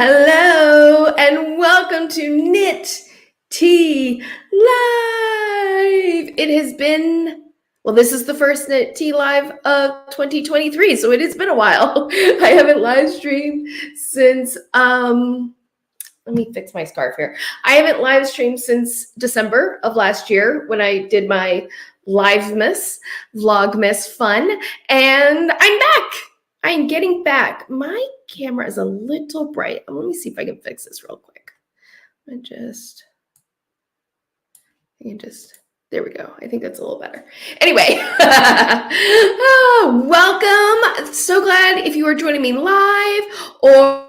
Hello and welcome to Knit Tea Live. It has been, well, this is the first Knit Tea Live of 2023, so it has been a while. I haven't live streamed since, let me fix my scarf here. I haven't live streamed since December of last year when I did my Vlogmas fun, and I'm back. I'm getting back. My camera is a little bright. Let me see if I can fix this real quick. There we go. I think that's a little better. Anyway, welcome. So glad if you are joining me live or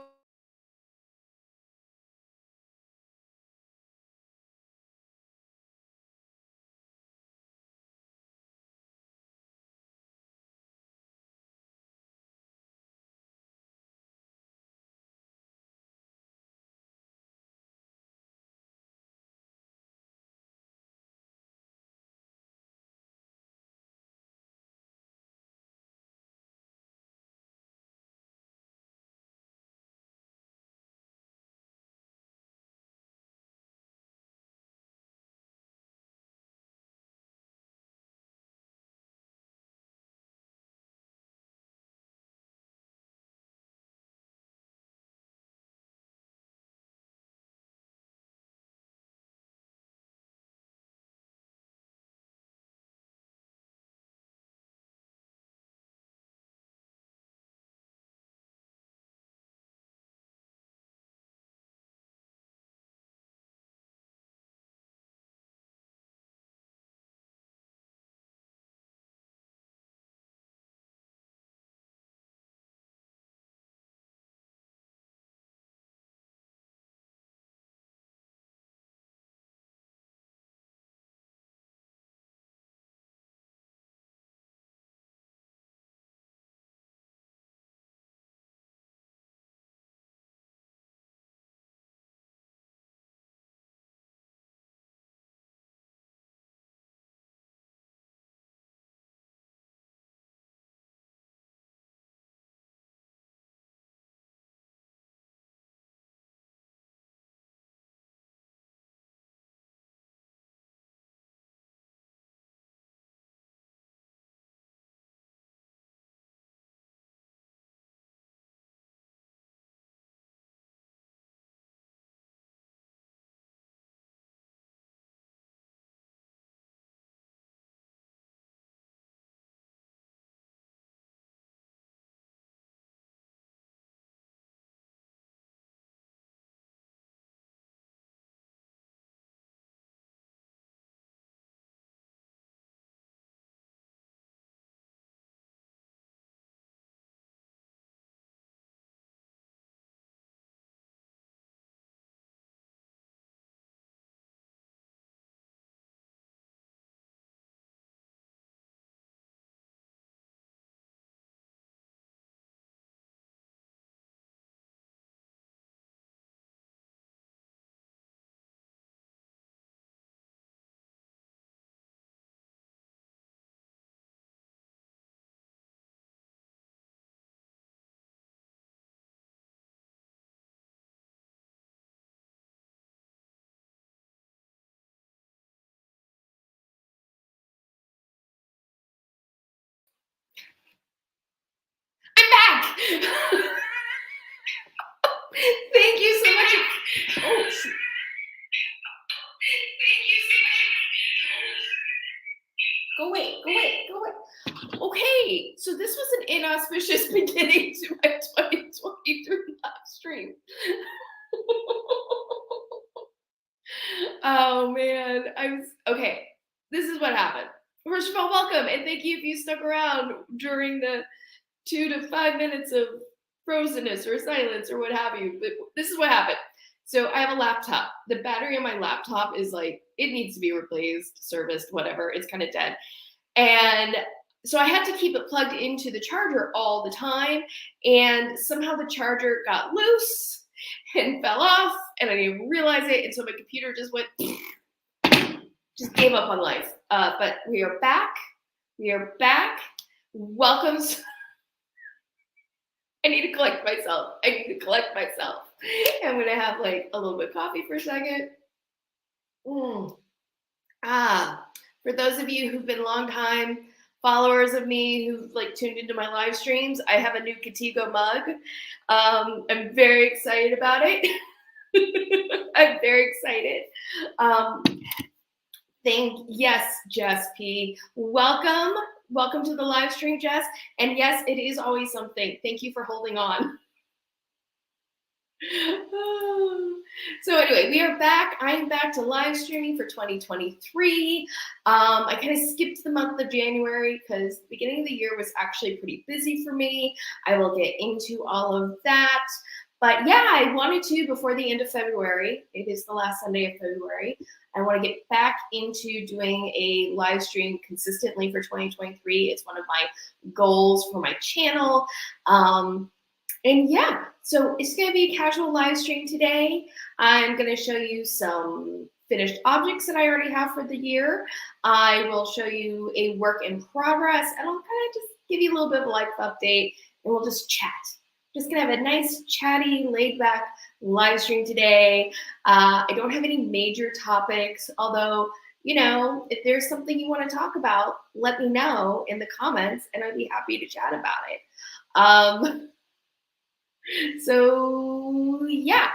I'm back. Thank you so much. Oh, thank you so much. Go away. Okay, so this was an inauspicious beginning to my 2023 live stream. Oh man, okay. This is what happened. First of all, welcome and thank you if you stuck around during the 2 to 5 minutes of frozenness or silence or what have you. But this is what happened. So I have a laptop. The battery on my laptop is like, it needs to be replaced, serviced, whatever. It's kind of dead. And so I had to keep it plugged into the charger all the time. And somehow the charger got loose and fell off and I didn't even realize it. And so my computer just gave up on life. But we are back. Welcome. I need to collect myself. I'm gonna have like a little bit of coffee for a second. For those of you who've been long time followers of me who've like tuned into my live streams, I have a new Katigo mug. I'm very excited about it. I'm very excited. Yes, Jess P. Welcome to the live stream, Jess. And yes, it is always something. Thank you for holding on. So anyway, we are back. I am back to live streaming for 2023. I kind of skipped the month of January because the beginning of the year was actually pretty busy for me. I will get into all of that. But yeah, I wanted to, before the end of February, it is the last Sunday of February, I want to get back into doing a live stream consistently for 2023. It's one of my goals for my channel. And yeah, so it's going to be a casual live stream today. I'm going to show you some finished objects that I already have for the year. I will show you a work in progress, and I'll kind of just give you a little bit of a life update, and we'll just chat. Just going to have a nice, chatty, laid-back live stream today. I don't have any major topics, although, you know, if there's something you want to talk about, let me know in the comments, and I'd be happy to chat about it. So yeah,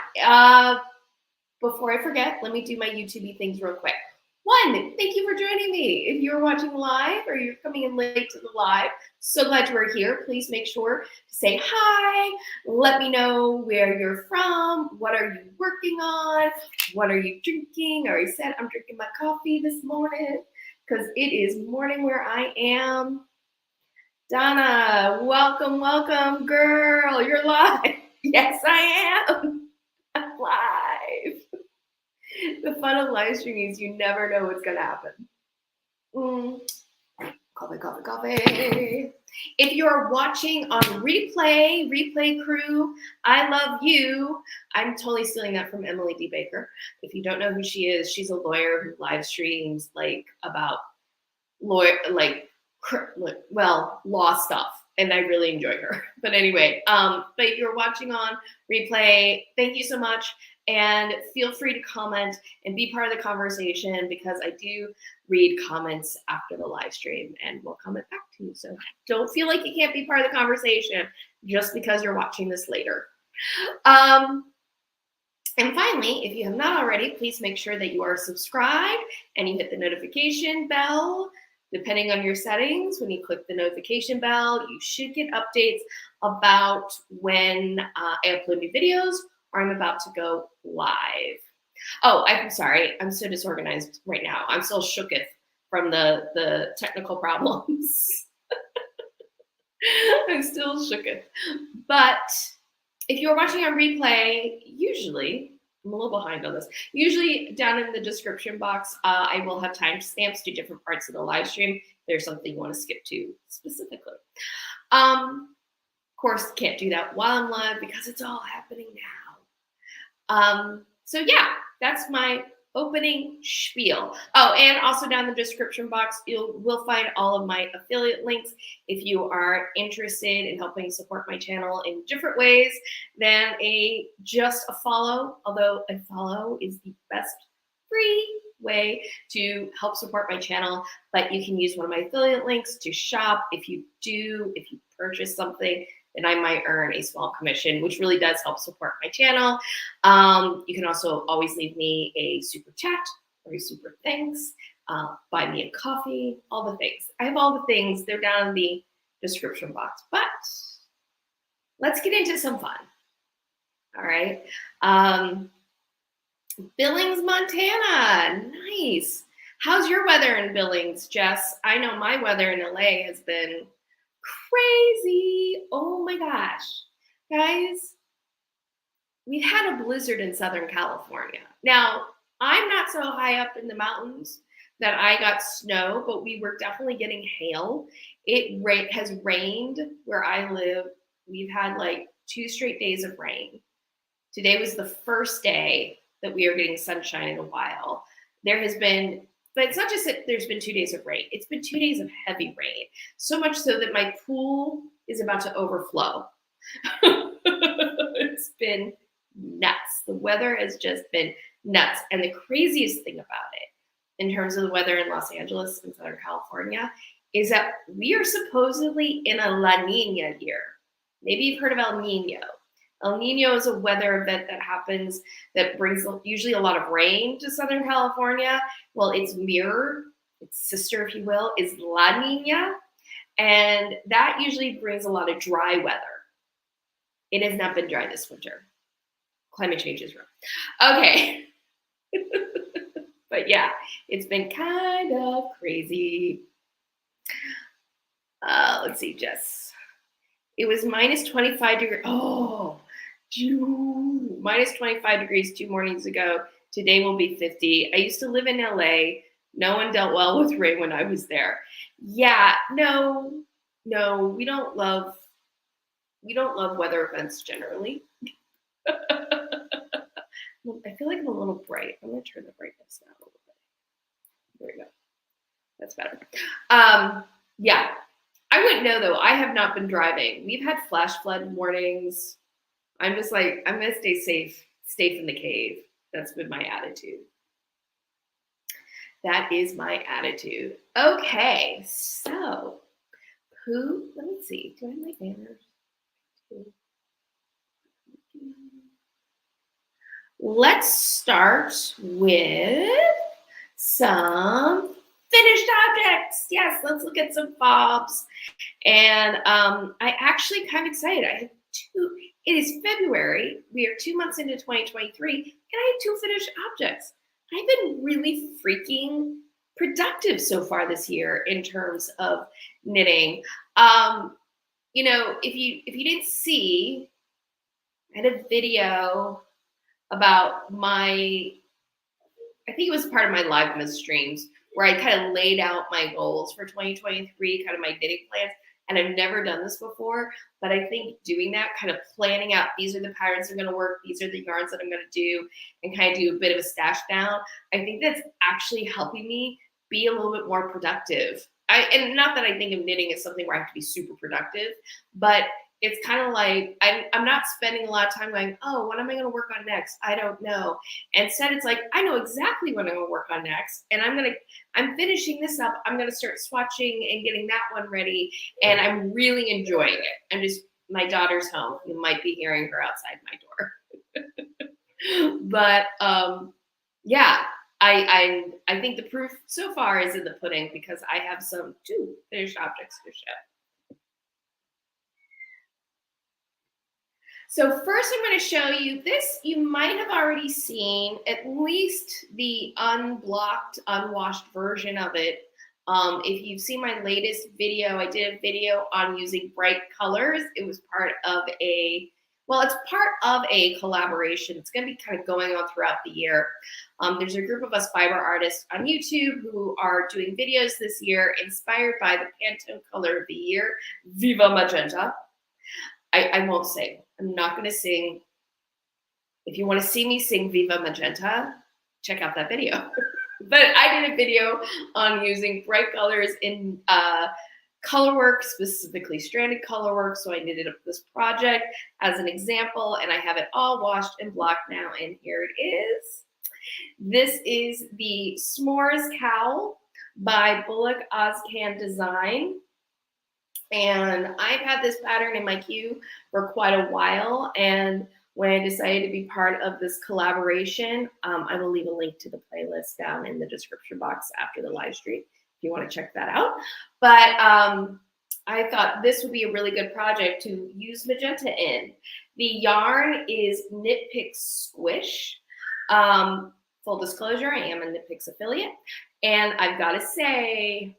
before I forget, let me do my YouTube things real quick. One, thank you for joining me. If you're watching live or you're coming in late to the live, so glad you are here. Please make sure to say hi. Let me know where you're from. What are you working on? What are you drinking? I already said I'm drinking my coffee this morning because it is morning where I am. Donna, welcome, welcome, girl. You're live. Yes, I am. I'm live. The fun of live streaming is you never know what's going to happen. Coffee, coffee, coffee. If you're watching on replay crew, I love you. I'm totally stealing that from Emily D. Baker. If you don't know who she is, she's a lawyer who live streams like about law stuff, and I really enjoy her. But anyway, but if you're watching on replay, thank you so much, and feel free to comment and be part of the conversation because I do read comments after the live stream and will comment back to you. So don't feel like you can't be part of the conversation just because you're watching this later. And finally, if you have not already, please make sure that you are subscribed and you hit the notification bell. Depending on your settings, when you click the notification bell, you should get updates about when I upload new videos or I'm about to go live. Oh, I'm sorry. I'm so disorganized right now. I'm still shooketh from the technical problems. I'm still shooketh. But if you're watching on replay, usually, I'm a little behind on this. Usually down in the description box, I will have timestamps to different parts of the live stream. If there's something you want to skip to specifically. Of course, can't do that while I'm live because it's all happening now. So yeah, that's my opening spiel. Oh, and also down in the description box, will find all of my affiliate links if you are interested in helping support my channel in different ways than just a follow, although a follow is the best free way to help support my channel. But you can use one of my affiliate links to shop. If you purchase something, then I might earn a small commission, which really does help support my channel. You can also always leave me a super chat or a super thanks, buy me a coffee, all the things. I have all the things. They're down in the description box. But let's get into some fun. All right. Billings, Montana. Nice. How's your weather in Billings, Jess? I know my weather in LA has been crazy. Oh my gosh. Guys, we've had a blizzard in Southern California. Now, I'm not so high up in the mountains that I got snow, but we were definitely getting hail. It has rained where I live. We've had like 2 straight days of rain. Today was the first day that we are getting sunshine in a while. There has been, but it's not just that there's been 2 days of rain. It's been 2 days of heavy rain. So much so that my pool is about to overflow. It's been nuts. The weather has just been nuts. And the craziest thing about it, in terms of the weather in Los Angeles and Southern California, is that we are supposedly in a La Nina year. Maybe you've heard of El Nino. El Nino is a weather event that happens that brings usually a lot of rain to Southern California. Well, its mirror, its sister, if you will, is La Nina. And that usually brings a lot of dry weather. It has not been dry this winter. Climate change is real. Okay. But yeah, it's been kind of crazy. Let's see, Jess. It was minus 25 degrees. Oh, minus 25 degrees 2 mornings ago. Today will be 50. I used to live in LA. No one dealt well with rain when I was there. Yeah, no, we don't love weather events generally. I feel like I'm a little bright. I'm gonna turn the brightness down a little bit. There we go. That's better. Yeah, I wouldn't know though. I have not been driving. We've had flash flood warnings. I'm just like, I'm gonna stay safe in the cave. That's been my attitude. That is my attitude. Okay, so let me see. Do I have my banners? Let's start with some finished objects. Yes, let's look at some fobs. And I actually kind of excited. I have two. It is February. We are 2 months into 2023, and I have 2 finished objects. I've been really freaking productive so far this year in terms of knitting. You know, if you didn't see, I had a video about I think it was part of my Livestream streams where I kind of laid out my goals for 2023, kind of my knitting plans. And I've never done this before, but I think doing that, kind of planning out, these are the patterns that are going to work, these are the yarns that I'm going to do, and kind of do a bit of a stash down, I think that's actually helping me be a little bit more productive. And not that I think of knitting as something where I have to be super productive, but it's kind of like I'm not spending a lot of time going, oh, what am I going to work on next? I don't know. Instead, it's like, I know exactly what I'm going to work on next. And I'm finishing this up. I'm going to start swatching and getting that one ready. And I'm really enjoying it. My daughter's home. You might be hearing her outside my door. But yeah, I think the proof so far is in the pudding because I have 2 finished objects to show. So first I'm going to show you this. You might have already seen at least the unblocked, unwashed version of it. If you've seen my latest video, I did a video on using bright colors. It was part of it's part of a collaboration. It's going to be kind of going on throughout the year. There's a group of us fiber artists on YouTube who are doing videos this year inspired by the Pantone color of the year, Viva Magenta. I won't sing. I'm not going to sing. If you want to see me sing Viva Magenta, check out that video. But I did a video on using bright colors in colorwork, specifically stranded colorwork. So I knitted up this project as an example, and I have it all washed and blocked now. And here it is. This is the S'mores Cowl by Bullock Ozcan Design. And I've had this pattern in my queue for quite a while. And when I decided to be part of this collaboration, I will leave a link to the playlist down in the description box after the live stream if you want to check that out. But I thought this would be a really good project to use magenta in. The yarn is Knit Picks Squish. Full disclosure, I am a Knit Picks affiliate. And I've got to say,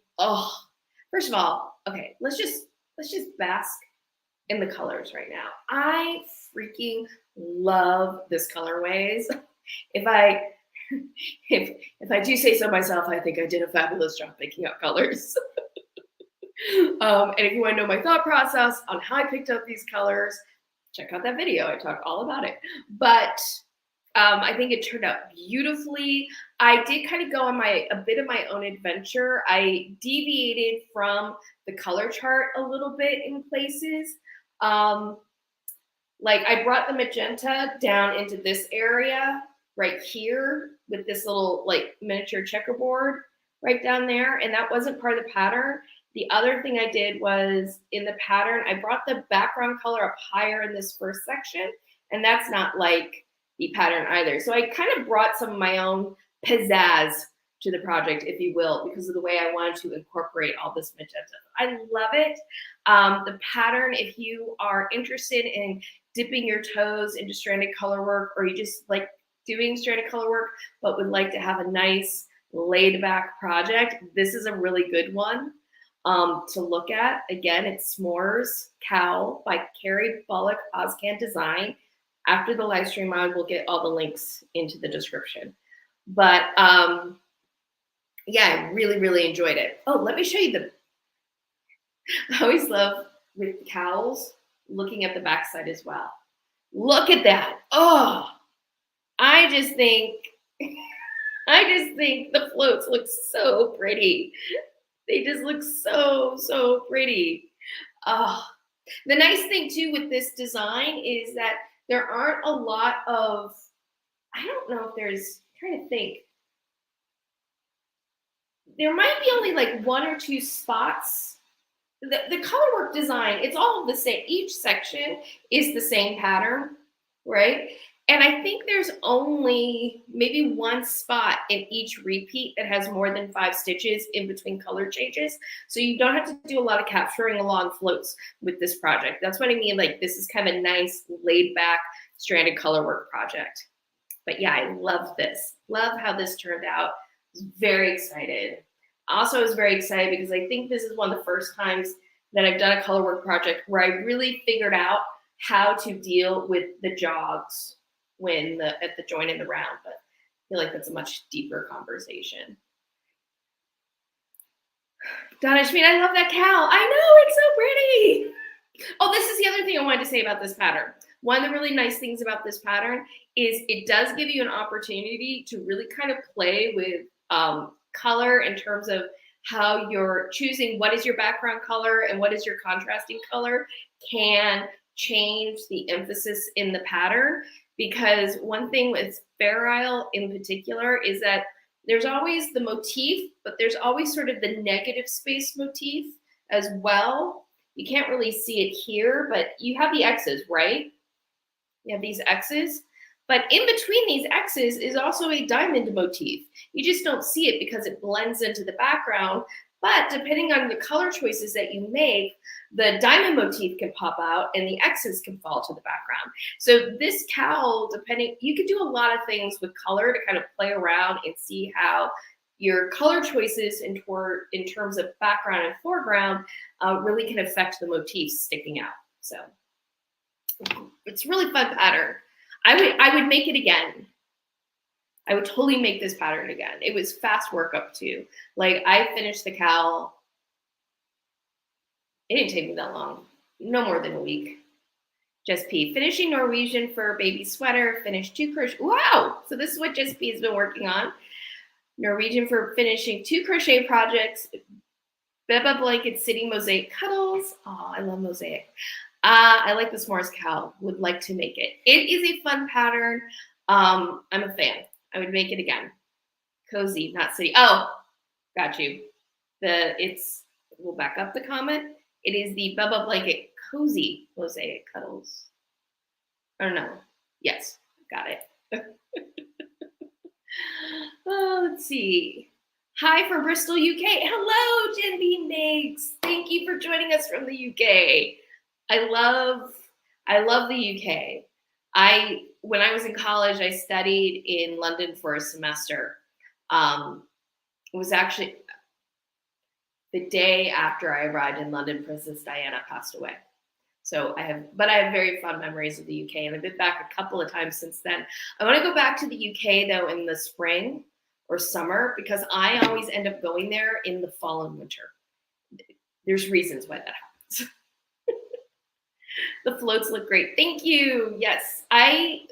first of all, okay, let's just bask in the colors right now. I freaking love this colorways. If I do say so myself, I think I did a fabulous job picking out colors. And if you want to know my thought process on how I picked up these colors, check out that video. I talk all about it. But I think it turned out beautifully. I did kind of go on a bit of my own adventure. I deviated from the color chart a little bit in places. Like I brought the magenta down into this area right here with this little like miniature checkerboard right down there. And that wasn't part of the pattern. The other thing I did was in the pattern, I brought the background color up higher in this first section. And that's not like the pattern either. So I kind of brought some of my own pizzazz to the project, if you will, because of the way I wanted to incorporate all this magenta. I love it. The pattern, if you are interested in dipping your toes into stranded color work, or you just like doing stranded color work, but would like to have a nice laid back project, this is a really good one to look at. Again, it's S'mores Cowl by Carrie Bullock Ozcan Design. After the live stream, I will get all the links into the description. But yeah, I really, really enjoyed it. Oh, let me show you the, I always love with cowls, looking at the backside as well. Look at that. Oh, I just think the floats look so pretty. They just look so, so pretty. Oh, the nice thing too with this design is that there aren't a lot of, I don't know if there's, I'm trying to think. There might be only like 1 or 2 spots. The color work design, it's all the same. Each section is the same pattern, right? And I think there's only maybe 1 spot in each repeat that has more than 5 stitches in between color changes. So you don't have to do a lot of capturing along floats with this project. That's what I mean. Like this is kind of a nice laid back stranded color work project. But yeah, I love this. Love how this turned out. I was very excited. Also, I was very excited because I think this is one of the first times that I've done a color work project where I really figured out how to deal with the jogs when at the join in the round. But I feel like that's a much deeper conversation. Donna Schmid, I love that cowl. I know, it's so pretty. Oh, this is the other thing I wanted to say about this pattern. One of the really nice things about this pattern is it does give you an opportunity to really kind of play with color in terms of how you're choosing what is your background color and what is your contrasting color can change the emphasis in the pattern. Because one thing with Fair Isle in particular is that there's always the motif, but there's always sort of the negative space motif as well. You can't really see it here, but you have the X's, right? You have these X's. But in between these X's is also a diamond motif. You just don't see it because it blends into the background. But depending on the color choices that you make, the diamond motif can pop out and the X's can fall to the background. So this cowl, you could do a lot of things with color to kind of play around and see how your color choices in terms of background and foreground really can affect the motifs sticking out. So it's a really fun pattern. I would make it again. I would totally make this pattern again. It was fast workup too. Like I finished the cowl. It didn't take me that long. No more than a week. Just P. Finishing Norwegian for baby sweater. Finished 2 crochet. Wow. So this is what Just P has been working on. Norwegian for finishing 2 crochet projects. Beba blanket sitting mosaic cuddles. Oh, I love mosaic. I like the S'mores cowl. Would like to make it. It is a fun pattern. I'm a fan. I would make it again. Cozy, not city. Oh, got you. We'll back up the comment. It is the Bubba Blanket Cozy Mosaic Cuddles. Or no. Yes, got it. Oh, let's see. Hi from Bristol, UK. Hello, Jen B. Miggs. Thank you for joining us from the UK. I love the UK. When I was in college, I studied in London for a semester. It was actually the day after I arrived in London, Princess Diana passed away. So I have very fond memories of the UK, and I've been back a couple of times since then. I want to go back to the UK though in the spring or summer because I always end up going there in the fall and winter. There's reasons why that happens. The floats look great. Thank you. Yes.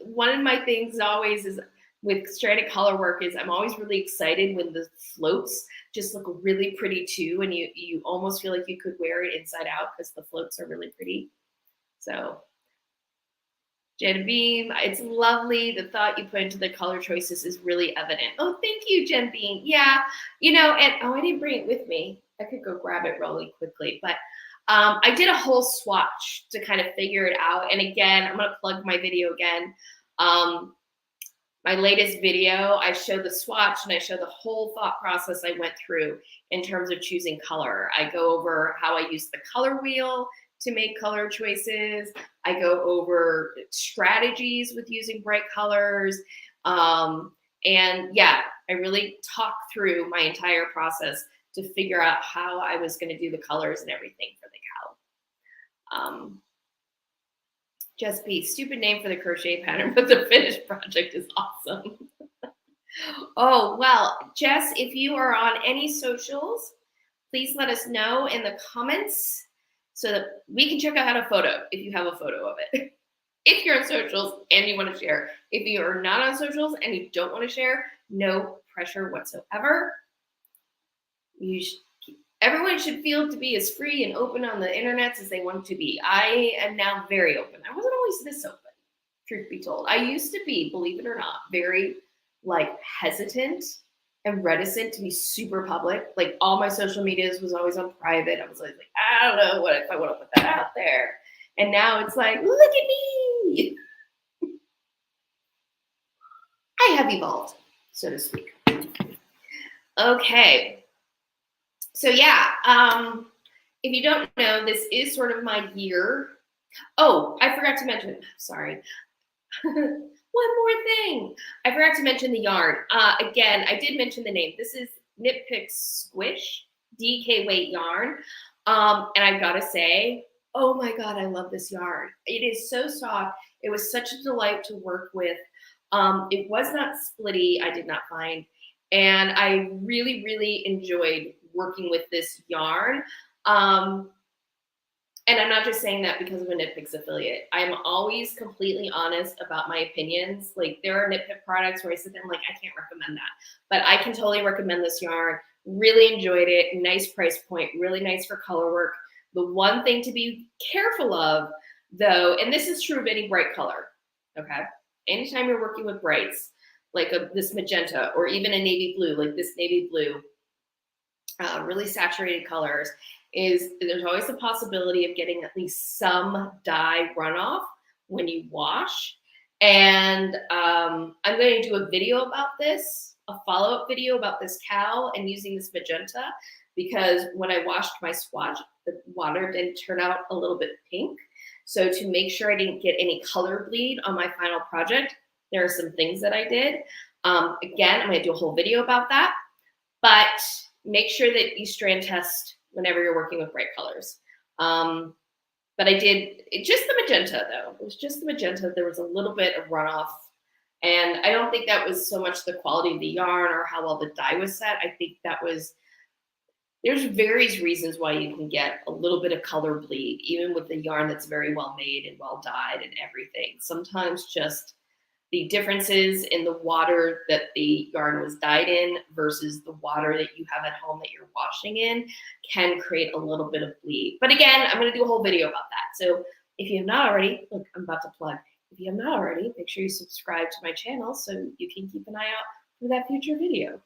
One of my things always is with stranded color work is I'm always really excited when the floats just look really pretty too. And you almost feel like you could wear it inside out because the floats are really pretty. So Jen Beam, it's lovely. The thought you put into the color choices is really evident. Oh, thank you, Jen Beam. Yeah, you know, and I didn't bring it with me. I could go grab it really quickly, but I did a whole swatch to kind of figure it out. And again, I'm gonna plug my video again. My latest video, I show the swatch and I show the whole thought process I went through in terms of choosing color. I go over how I use the color wheel to make color choices. I go over strategies with using bright colors. And yeah, I really talk through my entire process to figure out how I was going to do the colors and everything for the cowl. Just be stupid name for the crochet pattern, but the finished project is awesome. Oh, well, Jess, if you are on any socials, please let us know in the comments so that we can check out a photo if you have a photo of it. If you're on socials and you want to share. If you are not on socials and you don't want to share, no pressure whatsoever. Everyone should feel to be as free and open on the internet as they want to be. I am now very open. I wasn't always this open, truth be told. I used to be, believe it or not, very like hesitant and reticent to be super public. Like all my social medias was always on private. I was like, I don't know what if I want to put that out there. And now it's like, look at me. I have evolved, so to speak. Okay. So yeah, if you don't know, this is sort of my year. Oh, I forgot to mention, sorry. One more thing. I forgot to mention the yarn. Again, I did mention the name. This is Knit Picks Squish DK weight yarn. And I've got to say, oh my God, I love this yarn. It is so soft. It was such a delight to work with. It was not splitty, I did not find. And I really, really enjoyed working with this yarn. And I'm not just saying that because I'm a Knit Picks affiliate. I'm always completely honest about my opinions. Like there are Knit Pick products where I sit there and I'm like, I can't recommend that. But I can totally recommend this yarn. Really enjoyed it. Nice price point, really nice for color work. The one thing to be careful of though, and this is true of any bright color, okay? Anytime you're working with brights, like this magenta or even a navy blue, like this navy blue, really saturated colors, is there's always the possibility of getting at least some dye runoff when you wash. And I'm going to do a video about this, a follow-up video about this cowl and using this magenta, because when I washed my swatch, the water did turn out a little bit pink. So to make sure I didn't get any color bleed on my final project, there are some things that I did. Again, I'm going to do a whole video about that, but make sure that you strand test whenever you're working with bright colors. But I did, just the magenta though. It was just the magenta. There was a little bit of runoff. And I don't think that was so much the quality of the yarn or how well the dye was set. I think that was, there's various reasons why you can get a little bit of color bleed, even with the yarn that's very well made and well dyed and everything. Sometimes just the differences in the water that the yarn was dyed in versus the water that you have at home that you're washing in can create a little bit of bleed. But again, I'm going to do a whole video about that. So if you have not already, look, I'm about to plug. If you have not already, make sure you subscribe to my channel so you can keep an eye out for that future video.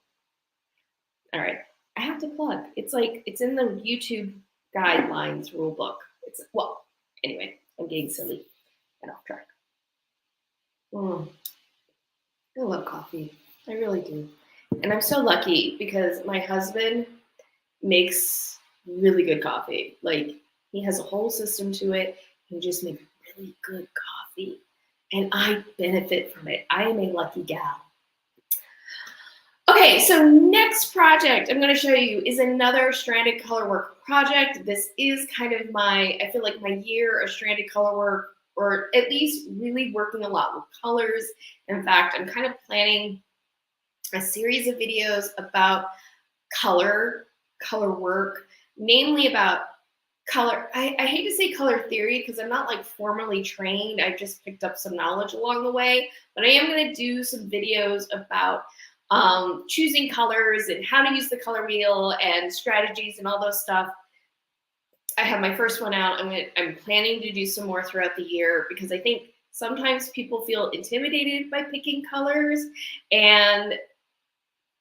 All right, I have to plug. It's like, it's in the YouTube guidelines rule book. It's, well, anyway, I'm getting silly and off track. I love coffee. I really do. And I'm so lucky because my husband makes really good coffee. Like he has a whole system to it. He just makes really good coffee. And I benefit from it. I am a lucky gal. Okay, so next project I'm going to show you is another stranded color work project. This is kind of my, I feel like my year of stranded color work, or at least really working a lot with colors. In fact, I'm kind of planning a series of videos about color work, mainly about color. I hate to say color theory because I'm not like formally trained. I just picked up some knowledge along the way, but I am going to do some videos about choosing colors and how to use the color wheel and strategies and all those stuff. I have my first one out. I'm planning to do some more throughout the year because I think sometimes people feel intimidated by picking colors, and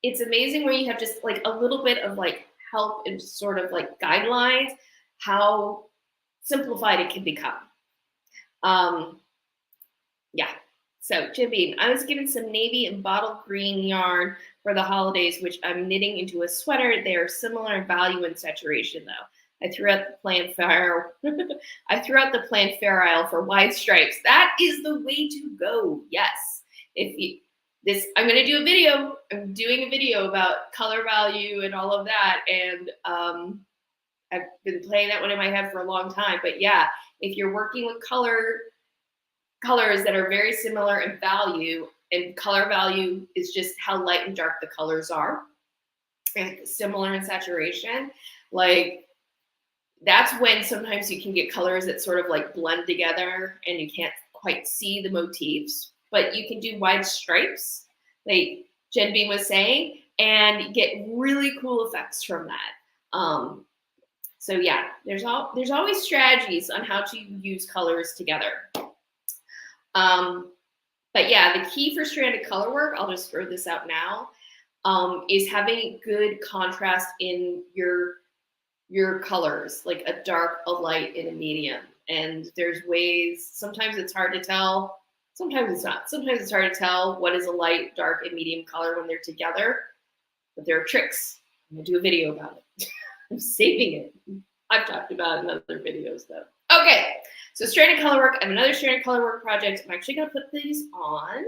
it's amazing where you have just like a little bit of like help and sort of like guidelines, how simplified it can become. Yeah. So Jim Beam, I was given some navy and bottle green yarn for the holidays, which I'm knitting into a sweater. They are similar in value and saturation, though. I threw out the planned fair. I threw out the planned fair aisle for wide stripes. That is the way to go. Yes. If you I'm going to do a video. I'm doing a video about color value and all of that, and I've been playing that one in my head for a long time. But yeah, if you're working with colors that are very similar in value, and color value is just how light and dark the colors are, and similar in saturation, like that's when sometimes you can get colors that sort of like blend together and you can't quite see the motifs, but you can do wide stripes, like Jen Beam was saying, and get really cool effects from that. So yeah, there's always strategies on how to use colors together. But yeah, the key for stranded color work, I'll just throw this out now, is having good contrast in your colors, like a dark, a light, and a medium. And there's ways, sometimes it's hard to tell, sometimes it's not. Sometimes it's hard to tell what is a light, dark, and medium color when they're together, but there are tricks. I'm gonna do a video about it. I'm saving it. I've talked about it in other videos though. Okay, so stranded color work. I have another stranded color work project. I'm actually gonna put these on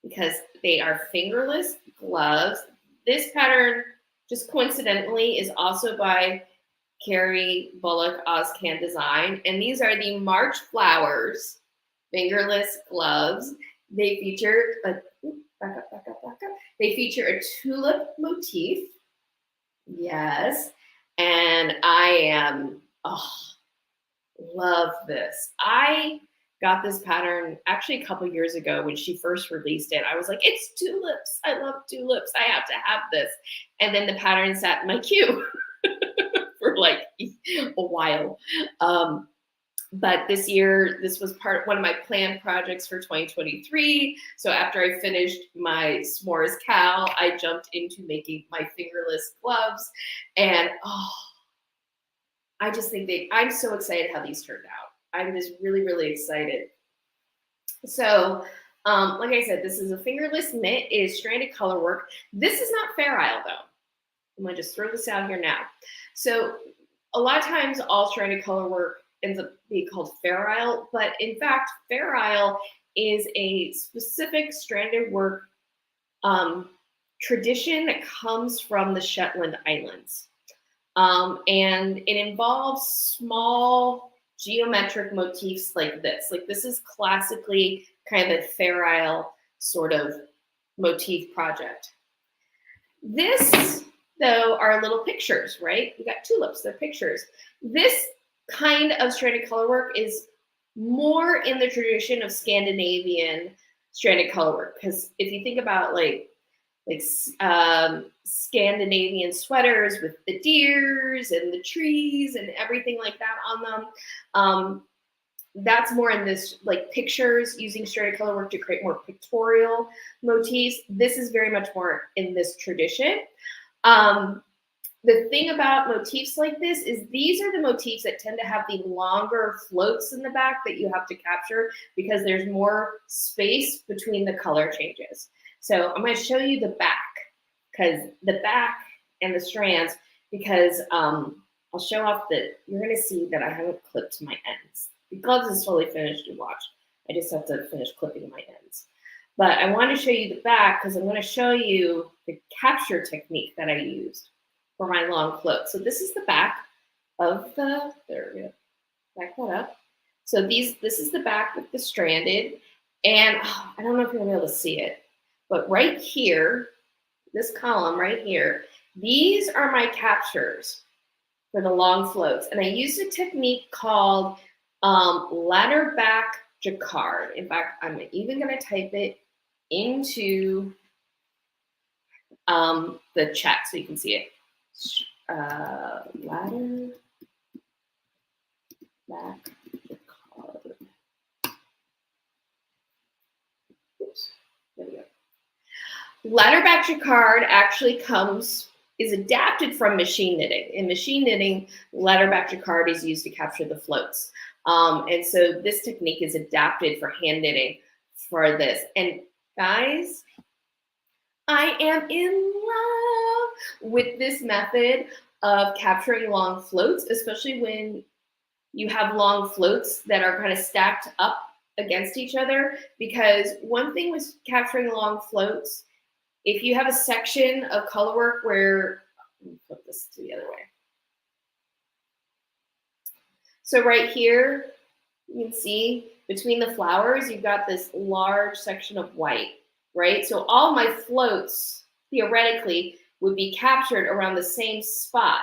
because they are fingerless gloves. This pattern, just coincidentally, is also by Carrie Bullock Ozcan Design, and these are the March Flowers fingerless gloves. They feature back up. They feature a tulip motif. Yes. And I love this. I got this pattern actually a couple years ago when she first released it. I was like, it's tulips. I love tulips. I have to have this. And then the pattern sat in my queue for like a while. But this year, this was one of my planned projects for 2023. So after I finished my s'mores cow, I jumped into making my fingerless gloves. And I just think I'm so excited how these turned out. I'm just really, really excited. So like I said, this is a fingerless knit. It is stranded color work. This is not Fair Isle though. I'm gonna just throw this out here now. So a lot of times all stranded color work ends up being called Fair Isle, but in fact, Fair Isle is a specific stranded work tradition that comes from the Shetland Islands. And it involves small geometric motifs like this. Like this is classically kind of a Fair Isle sort of motif project. This, though, are little pictures, right? We got tulips, they're pictures. This kind of stranded color work is more in the tradition of Scandinavian stranded color work, because if you think about like Scandinavian sweaters with the deers and the trees and everything like that on them, that's more in this like pictures using stranded color work to create more pictorial motifs. This is very much more in this tradition. The thing about motifs like this is these are the motifs that tend to have the longer floats in the back that you have to capture because there's more space between the color changes. So I'm going to show you the back, because the back and the strands, because I'll show off you're going to see that I haven't clipped my ends. The gloves is totally finished and watch. I just have to finish clipping my ends. But I want to show you the back because I'm going to show you the capture technique that I used for my long float. So this is the back of there we go. Back that up. So this is the back with the stranded, and I don't know if you're gonna be able to see it, but right here, this column right here, these are my captures for the long floats. And I use a technique called ladder back jacquard. In fact, I'm even gonna type it into the chat so you can see it. Ladder back Ladder back jacquard actually is adapted from machine knitting. In machine knitting, ladder back jacquard is used to capture the floats. And so this technique is adapted for hand knitting for this. And guys, I am in love with this method of capturing long floats, especially when you have long floats that are kind of stacked up against each other. Because one thing with capturing long floats, if you have a section of color work where, let me flip this to the other way. So right here, you can see between the flowers, you've got this large section of white, right? So all my floats, theoretically, would be captured around the same spot.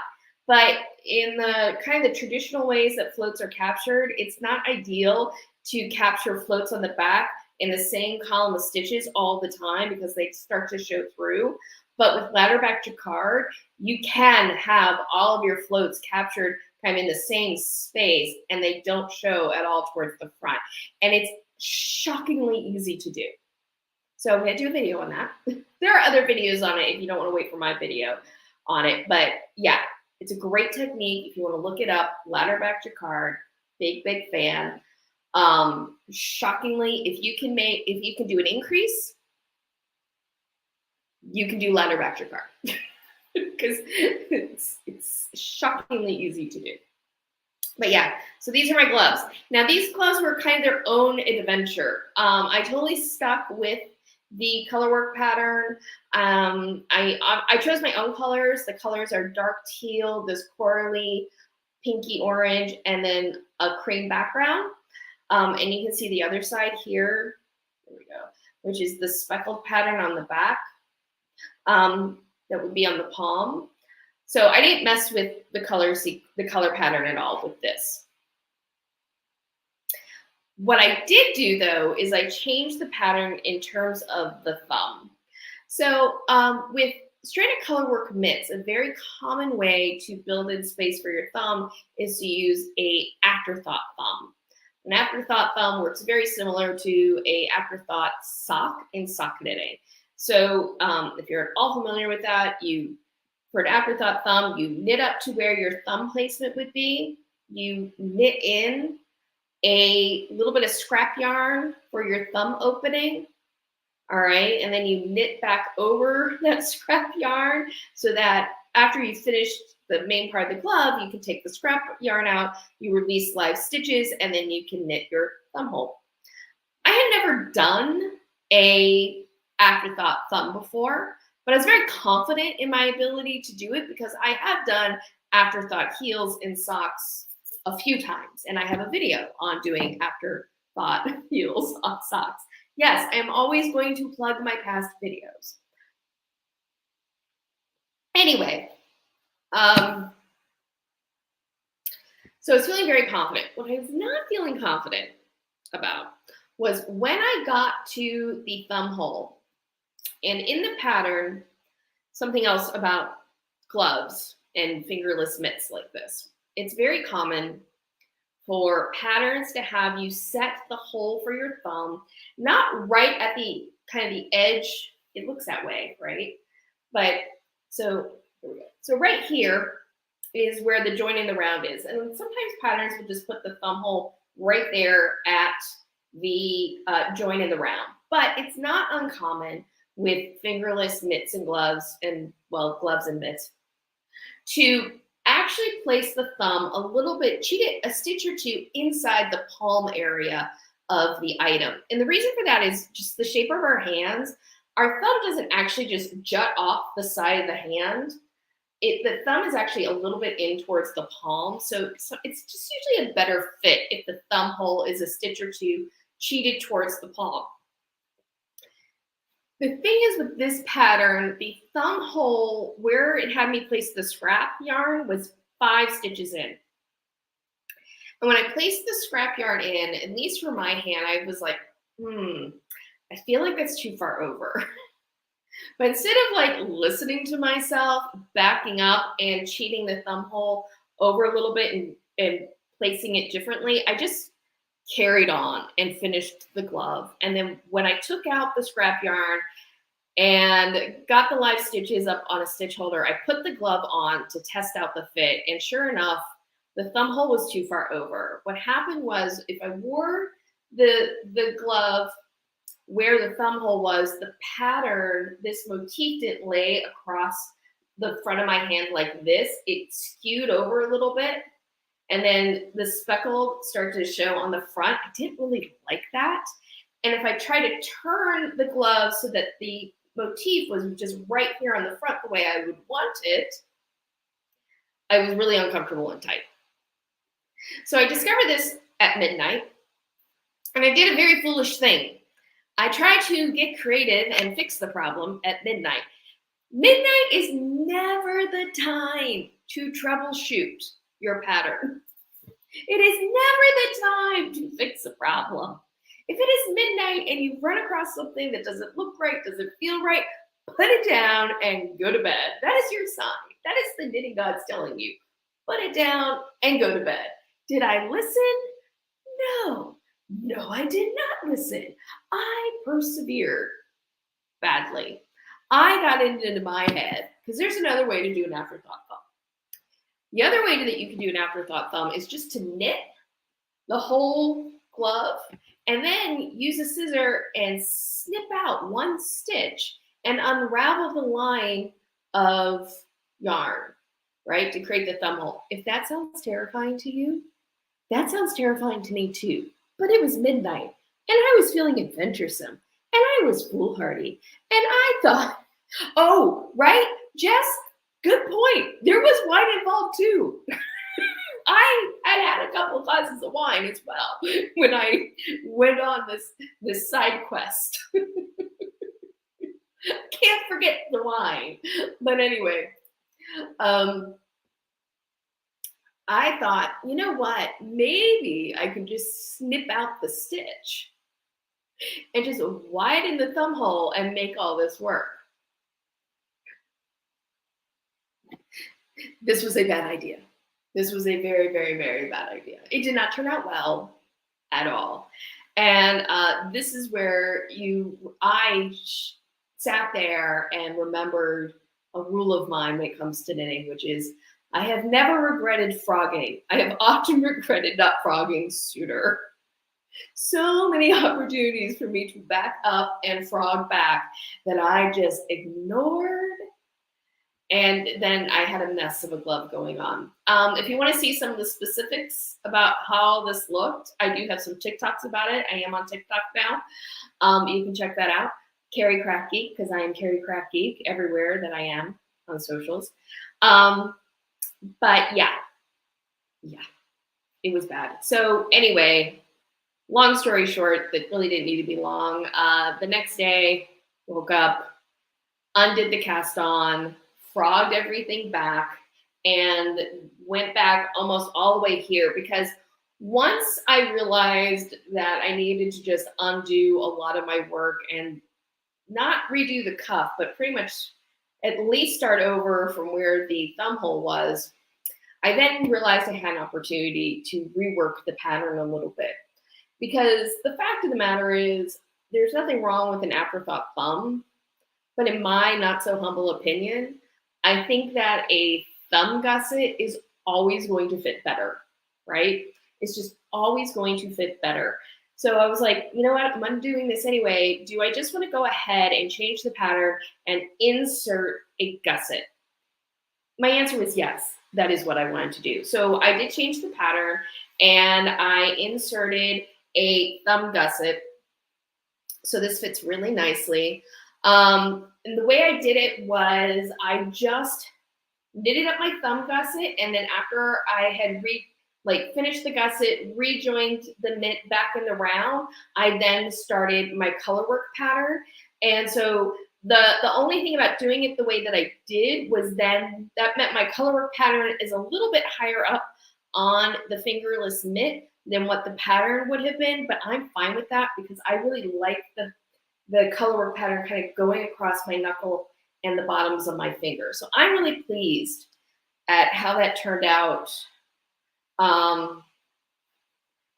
But in the kind of the traditional ways that floats are captured, it's not ideal to capture floats on the back in the same column of stitches all the time because they start to show through. But with ladder back jacquard, you can have all of your floats captured kind of in the same space and they don't show at all towards the front. And it's shockingly easy to do. So I'm gonna do a video on that. There are other videos on it if you don't wanna wait for my video on it. But yeah, it's a great technique if you wanna look it up, ladder back jacquard, big fan. Shockingly, if you can do an increase, you can do ladder back jacquard because it's shockingly easy to do. But yeah, so these are my gloves. Now these gloves were kind of their own adventure. I totally stuck with the color work pattern. I chose my own colors. The colors are dark teal, this corally, pinky orange, and then a cream background. And you can see the other side here, there we go, which is the speckled pattern on the back. That would be on the palm. So I didn't mess with the color pattern at all with this. What I did do though is I changed the pattern in terms of the thumb. So with stranded color work mitts, a very common way to build in space for your thumb is to use a afterthought thumb. An afterthought thumb works very similar to a afterthought sock in sock knitting. So if you're at all familiar with that, for an afterthought thumb, you knit up to where your thumb placement would be. You knit in a little bit of scrap yarn for your thumb opening. All right, and then you knit back over that scrap yarn so that after you finished the main part of the glove, you can take the scrap yarn out, you release live stitches, and then you can knit your thumb hole. I had never done a afterthought thumb before, but I was very confident in my ability to do it because I have done afterthought heels in socks a few times, and I have a video on doing afterthought heels on socks. Yes, I am always going to plug my past videos. Anyway, so I was feeling very confident. What I was not feeling confident about was when I got to the thumb hole, and in the pattern, something else about gloves and fingerless mitts like this. It's very common for patterns to have you set the hole for your thumb, not right at the kind of the edge. It looks that way, right? But so here we go. So right here is where the join in the round is. And sometimes patterns will just put the thumb hole right there at the join in the round. But it's not uncommon with fingerless mitts and gloves, and well, gloves and mitts, to actually place the thumb a little bit, cheat it a stitch or two inside the palm area of the item. And the reason for that is just the shape of our hands. Our thumb doesn't actually just jut off the side of the hand. The thumb is actually a little bit in towards the palm. So it's just usually a better fit if the thumb hole is a stitch or two cheated towards the palm. The thing is with this pattern, the thumb hole, where it had me place the scrap yarn, was 5 stitches in. And when I placed the scrap yarn in, at least for my hand, I was like, I feel like that's too far over. But instead of like listening to myself, backing up and cheating the thumb hole over a little bit and placing it differently, I just carried on and finished the glove. And then when I took out the scrap yarn and got the live stitches up on a stitch holder. I put the glove on to test out the fit, and sure enough, the thumb hole was too far over. What happened was, if I wore the glove where the thumb hole was, the pattern, this motif didn't lay across the front of my hand like this. It skewed over a little bit, and then the speckle started to show on the front. I didn't really like that. And if I try to turn the glove so that the motif was just right here on the front the way I would want it, I was really uncomfortable and tight. So I discovered this at midnight, and I did a very foolish thing. I tried to get creative and fix the problem at midnight. Midnight is never the time to troubleshoot your pattern. It is never the time to fix a problem. If it is midnight and you run across something that doesn't look right, doesn't feel right, put it down and go to bed. That is your sign. That is the knitting gods telling you. Put it down and go to bed. Did I listen? No. No, I did not listen. I persevered badly. I got into my head, because there's another way to do an afterthought thumb. The other way that you can do an afterthought thumb is just to knit the whole glove and then use a scissor and snip out one stitch and unravel the line of yarn, right, to create the thumb hole. If that sounds terrifying to you, that sounds terrifying to me too. But it was midnight, and I was feeling adventuresome, and I was foolhardy, and I thought, oh, right, Jess, good point. There was wine involved too. I had a couple glasses of wine as well when I went on this side quest. Can't forget the wine. But anyway, I thought, you know what? Maybe I could just snip out the stitch and just widen the thumb hole and make all this work. This was a bad idea. This was a very, very, very bad idea. It did not turn out well at all. And this is where I sat there and remembered a rule of mine when it comes to knitting, which is I have never regretted frogging. I have often regretted not frogging sooner. So many opportunities for me to back up and frog back that I just ignored. And then I had a mess of a glove going on. If you want to see some of the specifics about how this looked, I do have some TikToks about it. I am on TikTok now. You can check that out. Carrie Craft Geek, because I am Carrie Craft Geek everywhere that I am on socials. But yeah, it was bad. So anyway, long story short, that really didn't need to be long. The next day, woke up, undid the cast on, frogged everything back, and went back almost all the way here, because once I realized that I needed to just undo a lot of my work and not redo the cuff, but pretty much at least start over from where the thumb hole was, I then realized I had an opportunity to rework the pattern a little bit. Because the fact of the matter is, there's nothing wrong with an afterthought thumb, but in my not so humble opinion, I think that a thumb gusset is always going to fit better, right? It's just always going to fit better. So I was like, you know what, I'm undoing this anyway. Do I just want to go ahead and change the pattern and insert a gusset? My answer was yes, that is what I wanted to do. So I did change the pattern and I inserted a thumb gusset. So this fits really nicely. And the way I did it was I just knitted up my thumb gusset, and then after I had finished the gusset, rejoined the knit back in the round, I then started my color work pattern. And so the only thing about doing it the way that I did was then that meant my color work pattern is a little bit higher up on the fingerless knit than what the pattern would have been, but I'm fine with that because I really like the color work pattern kind of going across my knuckle and the bottoms of my fingers. So I'm really pleased at how that turned out.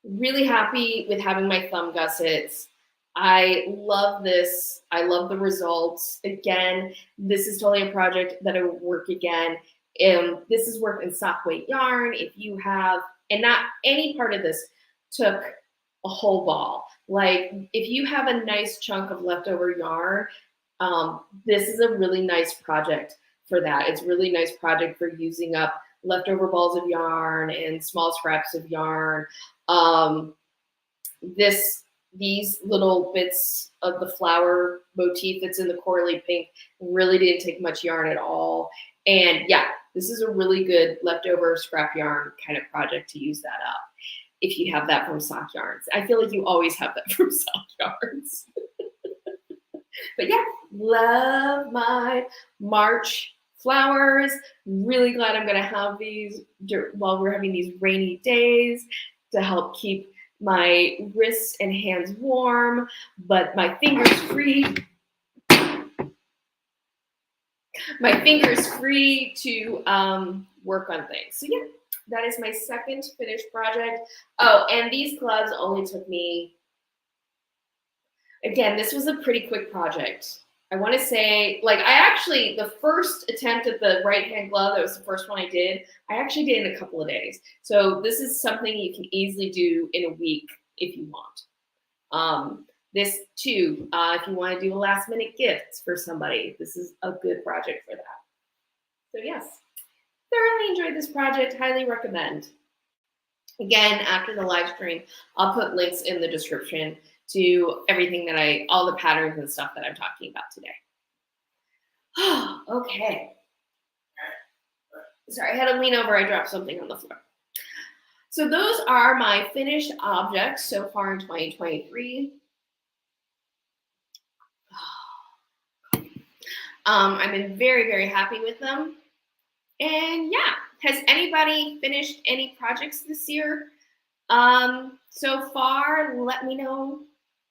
Really happy with having my thumb gussets. I love this. I love the results. Again, this is totally a project that I would work again. This is worked in sock weight yarn. If you have, and not any part of this took a whole ball. Like if you have a nice chunk of leftover yarn, this is a really nice project for that. It's a really nice project for using up leftover balls of yarn and small scraps of yarn. These little bits of the flower motif that's in the corally pink really didn't take much yarn at all. And yeah, this is a really good leftover scrap yarn kind of project to use that up if you have that from sock yarns. I feel like you always have that from sock yarns. But yeah, love my March flowers. Really glad I'm gonna have these while we're having these rainy days to help keep my wrists and hands warm, but my fingers free. My fingers free to work on things. So yeah, that is my second finished project. Oh, and these gloves only took me, again, this was a pretty quick project. I want to say, like, the first attempt at the right-hand glove, that was the first one I did, I actually did in a couple of days. So this is something you can easily do in a week if you want. This too, if you want to do a last-minute gift for somebody, this is a good project for that. So yes, thoroughly enjoyed this project, highly recommend. Again, after the live stream, I'll put links in the description to everything that all the patterns and stuff that I'm talking about today. Okay. Sorry, I had to lean over, I dropped something on the floor. So those are my finished objects so far in 2023. I've been very, very happy with them. And yeah, has anybody finished any projects this year? So far, let me know.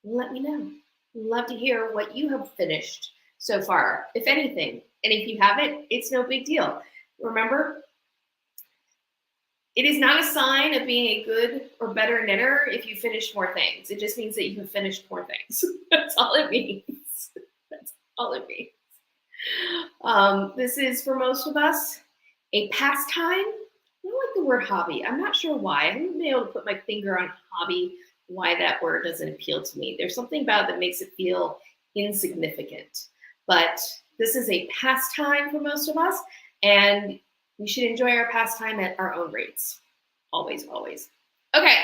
Let me know. Love to hear what you have finished so far, if anything. And if you haven't, it's no big deal. Remember, it is not a sign of being a good or better knitter if you finish more things. It just means that you have finished more things. That's all it means. That's all it means. This is, for most of us, a pastime. I don't like the word hobby. I'm not sure why. I haven't been able to put my finger on hobby, why that word doesn't appeal to me. There's something about it that makes it feel insignificant. But this is a pastime for most of us, and we should enjoy our pastime at our own rates. Always, always. Okay,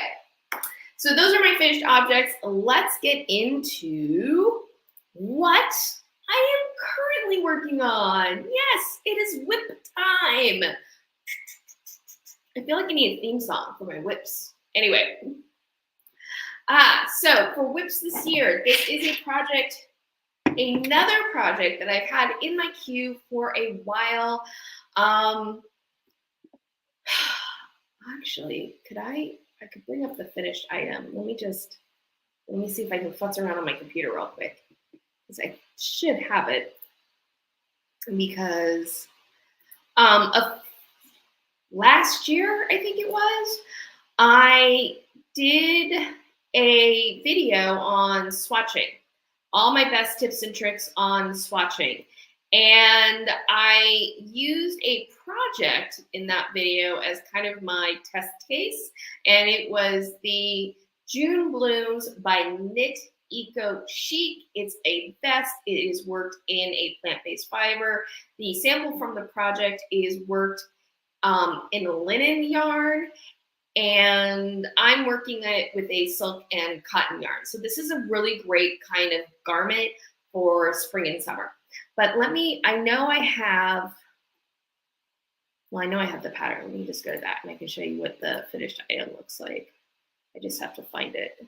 so those are my finished objects. Let's get into what I am currently working on. Yes, it is WIP time. I feel like I need a theme song for my WIPs. Anyway, so for WIPs this year, this is a project, another project that I've had in my queue for a while. Actually, I could bring up the finished item. Let me see if I can futz around on my computer real quick, because I should have it. Because last year, I think it was, I did a video on swatching, all my best tips and tricks on swatching. And I used a project in that video as kind of my test case. And it was the June Blooms by Knit Eco Chic. It's a vest. It is worked in a plant-based fiber. The sample from the project is worked in a linen yarn. And I'm working it with a silk and cotton yarn. So this is a really great kind of garment for spring and summer. But I know I have the pattern. Let me just go to that and I can show you what the finished item looks like. I just have to find it.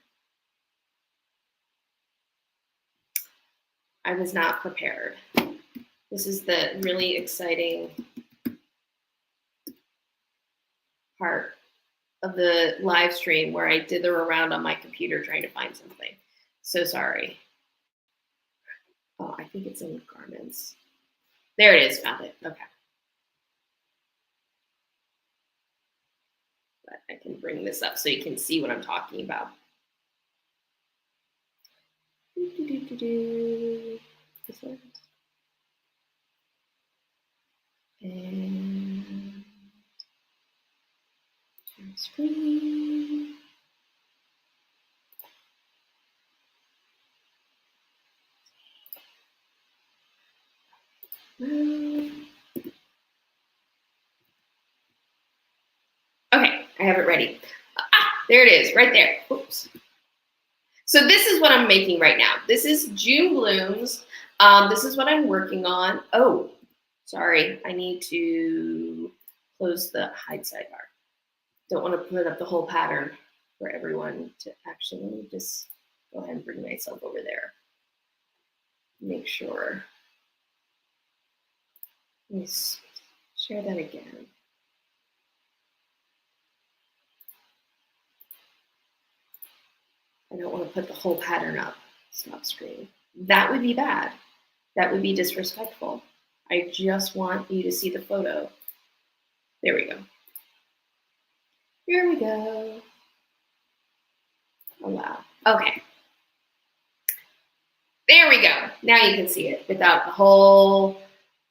I was not prepared. This is the really exciting part of the live stream where I dither around on my computer trying to find something. So sorry. Oh, I think it's in garments. There it is, found it, okay. But I can bring this up so you can see what I'm talking about. This one. And screen. Okay, I have it ready. There it is, right there. Oops. So this is what I'm making right now. This is June Blooms. This is what I'm working on. Oh, sorry. I need to close the hide sidebar. Don't want to put up the whole pattern for everyone to actually just go ahead and bring myself over there. Make sure. Let me share that again. I don't want to put the whole pattern up. Stop screen. That would be bad. That would be disrespectful. I just want you to see the photo. There we go. Here we go. Allow. Okay. There we go. Now you can see it without the whole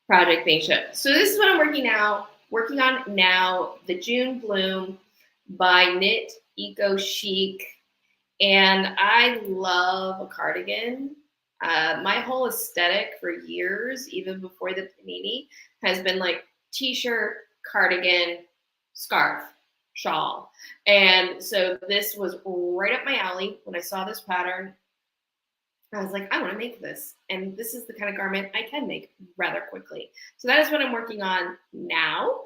project being shown. So this is what I'm working on now, the June Bloom by Knit Eco Chic. And I love a cardigan. My whole aesthetic for years, even before the panini, has been like t-shirt, cardigan, scarf, shawl. And so this was right up my alley. When I saw this pattern, I was like, I want to make this. And this is the kind of garment I can make rather quickly. So that is what I'm working on now.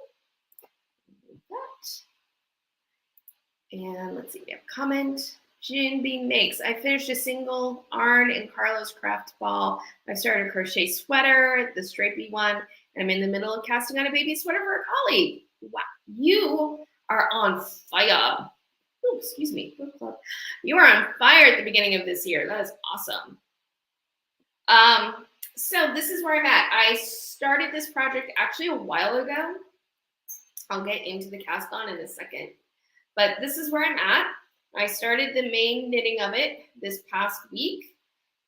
And let's see, we have a comment. June B makes. I finished a single Arn and Carlos craft ball. I started a crochet sweater, the stripy one, and I'm in the middle of casting on a baby sweater for a colleague. Wow, you are on fire. Oh, excuse me. You are on fire at the beginning of this year. That is awesome. So this is where I'm at. I started this project actually a while ago. I'll get into the cast on in a second. But this is where I'm at. I started the main knitting of it this past week,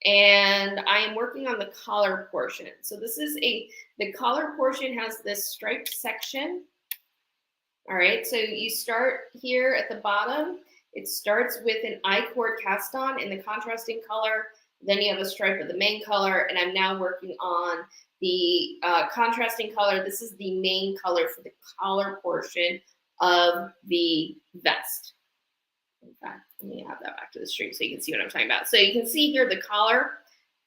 and I am working on the collar portion. So this is the collar portion has this striped section. All right, so you start here at the bottom. It starts with an I-cord cast on in the contrasting color. Then you have a stripe of the main color, and I'm now working on the contrasting color. This is the main color for the collar portion of the vest. In fact, let me have that back to the stream so you can see what I'm talking about. So you can see here the collar,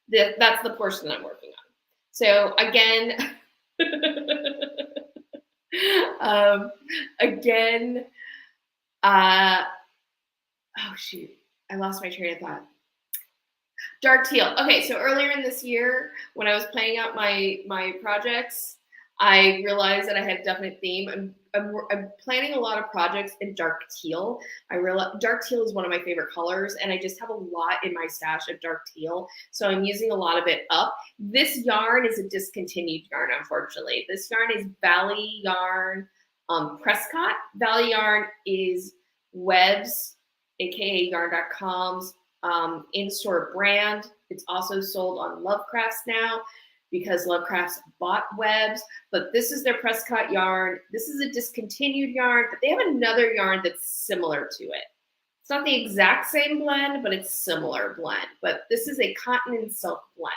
that's the portion that I'm working on. So again, oh shoot, I lost my train of thought. Dark teal. Okay, so earlier in this year, when I was planning out my projects, I realized that I had a definite theme. I'm planning a lot of projects in dark teal. I realize dark teal is one of my favorite colors, and I just have a lot in my stash of dark teal, so I'm using a lot of it up. This yarn is a discontinued yarn, unfortunately. This yarn is Valley Yarn Prescott. Valley Yarn is WIPS, aka yarn.com's in-store brand. It's also sold on Lovecrafts now, because Lovecrafts bought WIPS, but this is their Prescott yarn. This is a discontinued yarn, but they have another yarn that's similar to it. It's not the exact same blend, but it's similar blend. But this is a cotton and silk blend.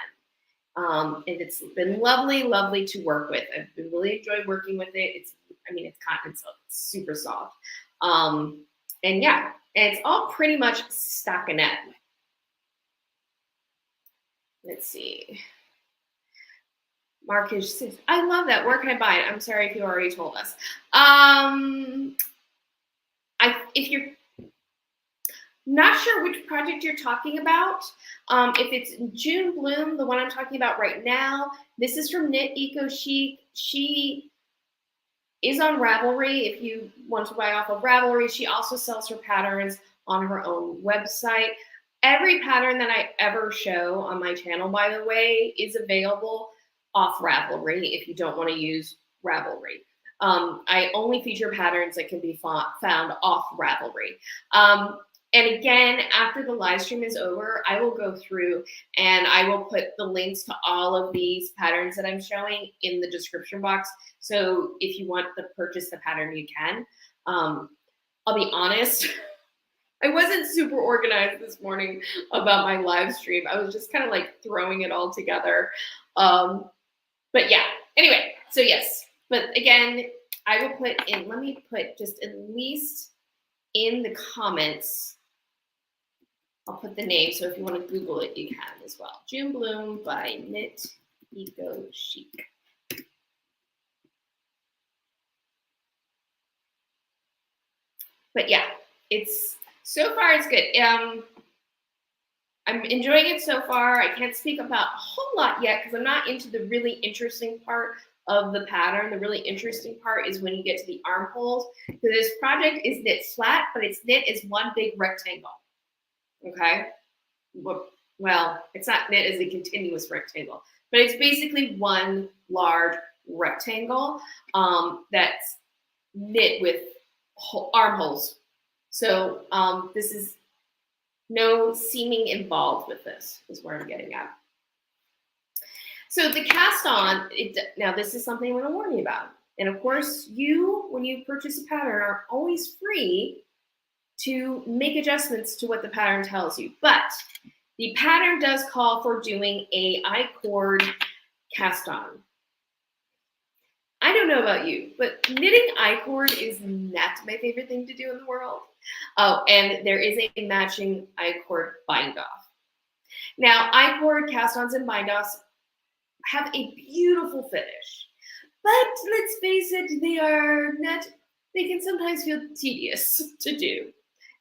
And it's been lovely, lovely to work with. I've been really enjoyed working with it. It's cotton and silk. It's super soft. And yeah, and it's all pretty much stockinette. Let's see. Marcus says, I love that. Where can I buy it? I'm sorry if you already told us. If you're not sure which project you're talking about, if it's June Bloom, the one I'm talking about right now, this is from Knit Eco Chic. She is on Ravelry. If you want to buy off of Ravelry, she also sells her patterns on her own website. Every pattern that I ever show on my channel, by the way, is available off Ravelry if you don't want to use Ravelry. I only feature patterns that can be found off Ravelry. And again, after the live stream is over, I will go through and I will put the links to all of these patterns that I'm showing in the description box. So if you want to purchase the pattern, you can. I'll be honest, I wasn't super organized this morning about my live stream. I was just kind of like throwing it all together. But yeah, anyway, so yes. But again, I will put in, let me put just at least in the comments, I'll put the name, so if you want to Google it, you can as well. June Bloom by Knit Eco Chic. But yeah, it's so far it's good. I'm enjoying it so far. I can't speak about a whole lot yet because I'm not into the really interesting part of the pattern. The really interesting part is when you get to the armholes. So this project is knit flat, but it's knit as one big rectangle. Okay. Well, it's not knit as a continuous rectangle, but it's basically one large rectangle that's knit with armholes. So this is no seaming involved with this, is where I'm getting at. So the cast on, now this is something I'm going to warn you about. And of course, you, when you purchase a pattern, are always free to make adjustments to what the pattern tells you. But the pattern does call for doing a I-cord cast on. I don't know about you, but knitting I-cord is not my favorite thing to do in the world. Oh, and there is a matching I-cord bind-off. Now, I-cord cast-ons and bind-offs have a beautiful finish, but let's face it, they can sometimes feel tedious to do.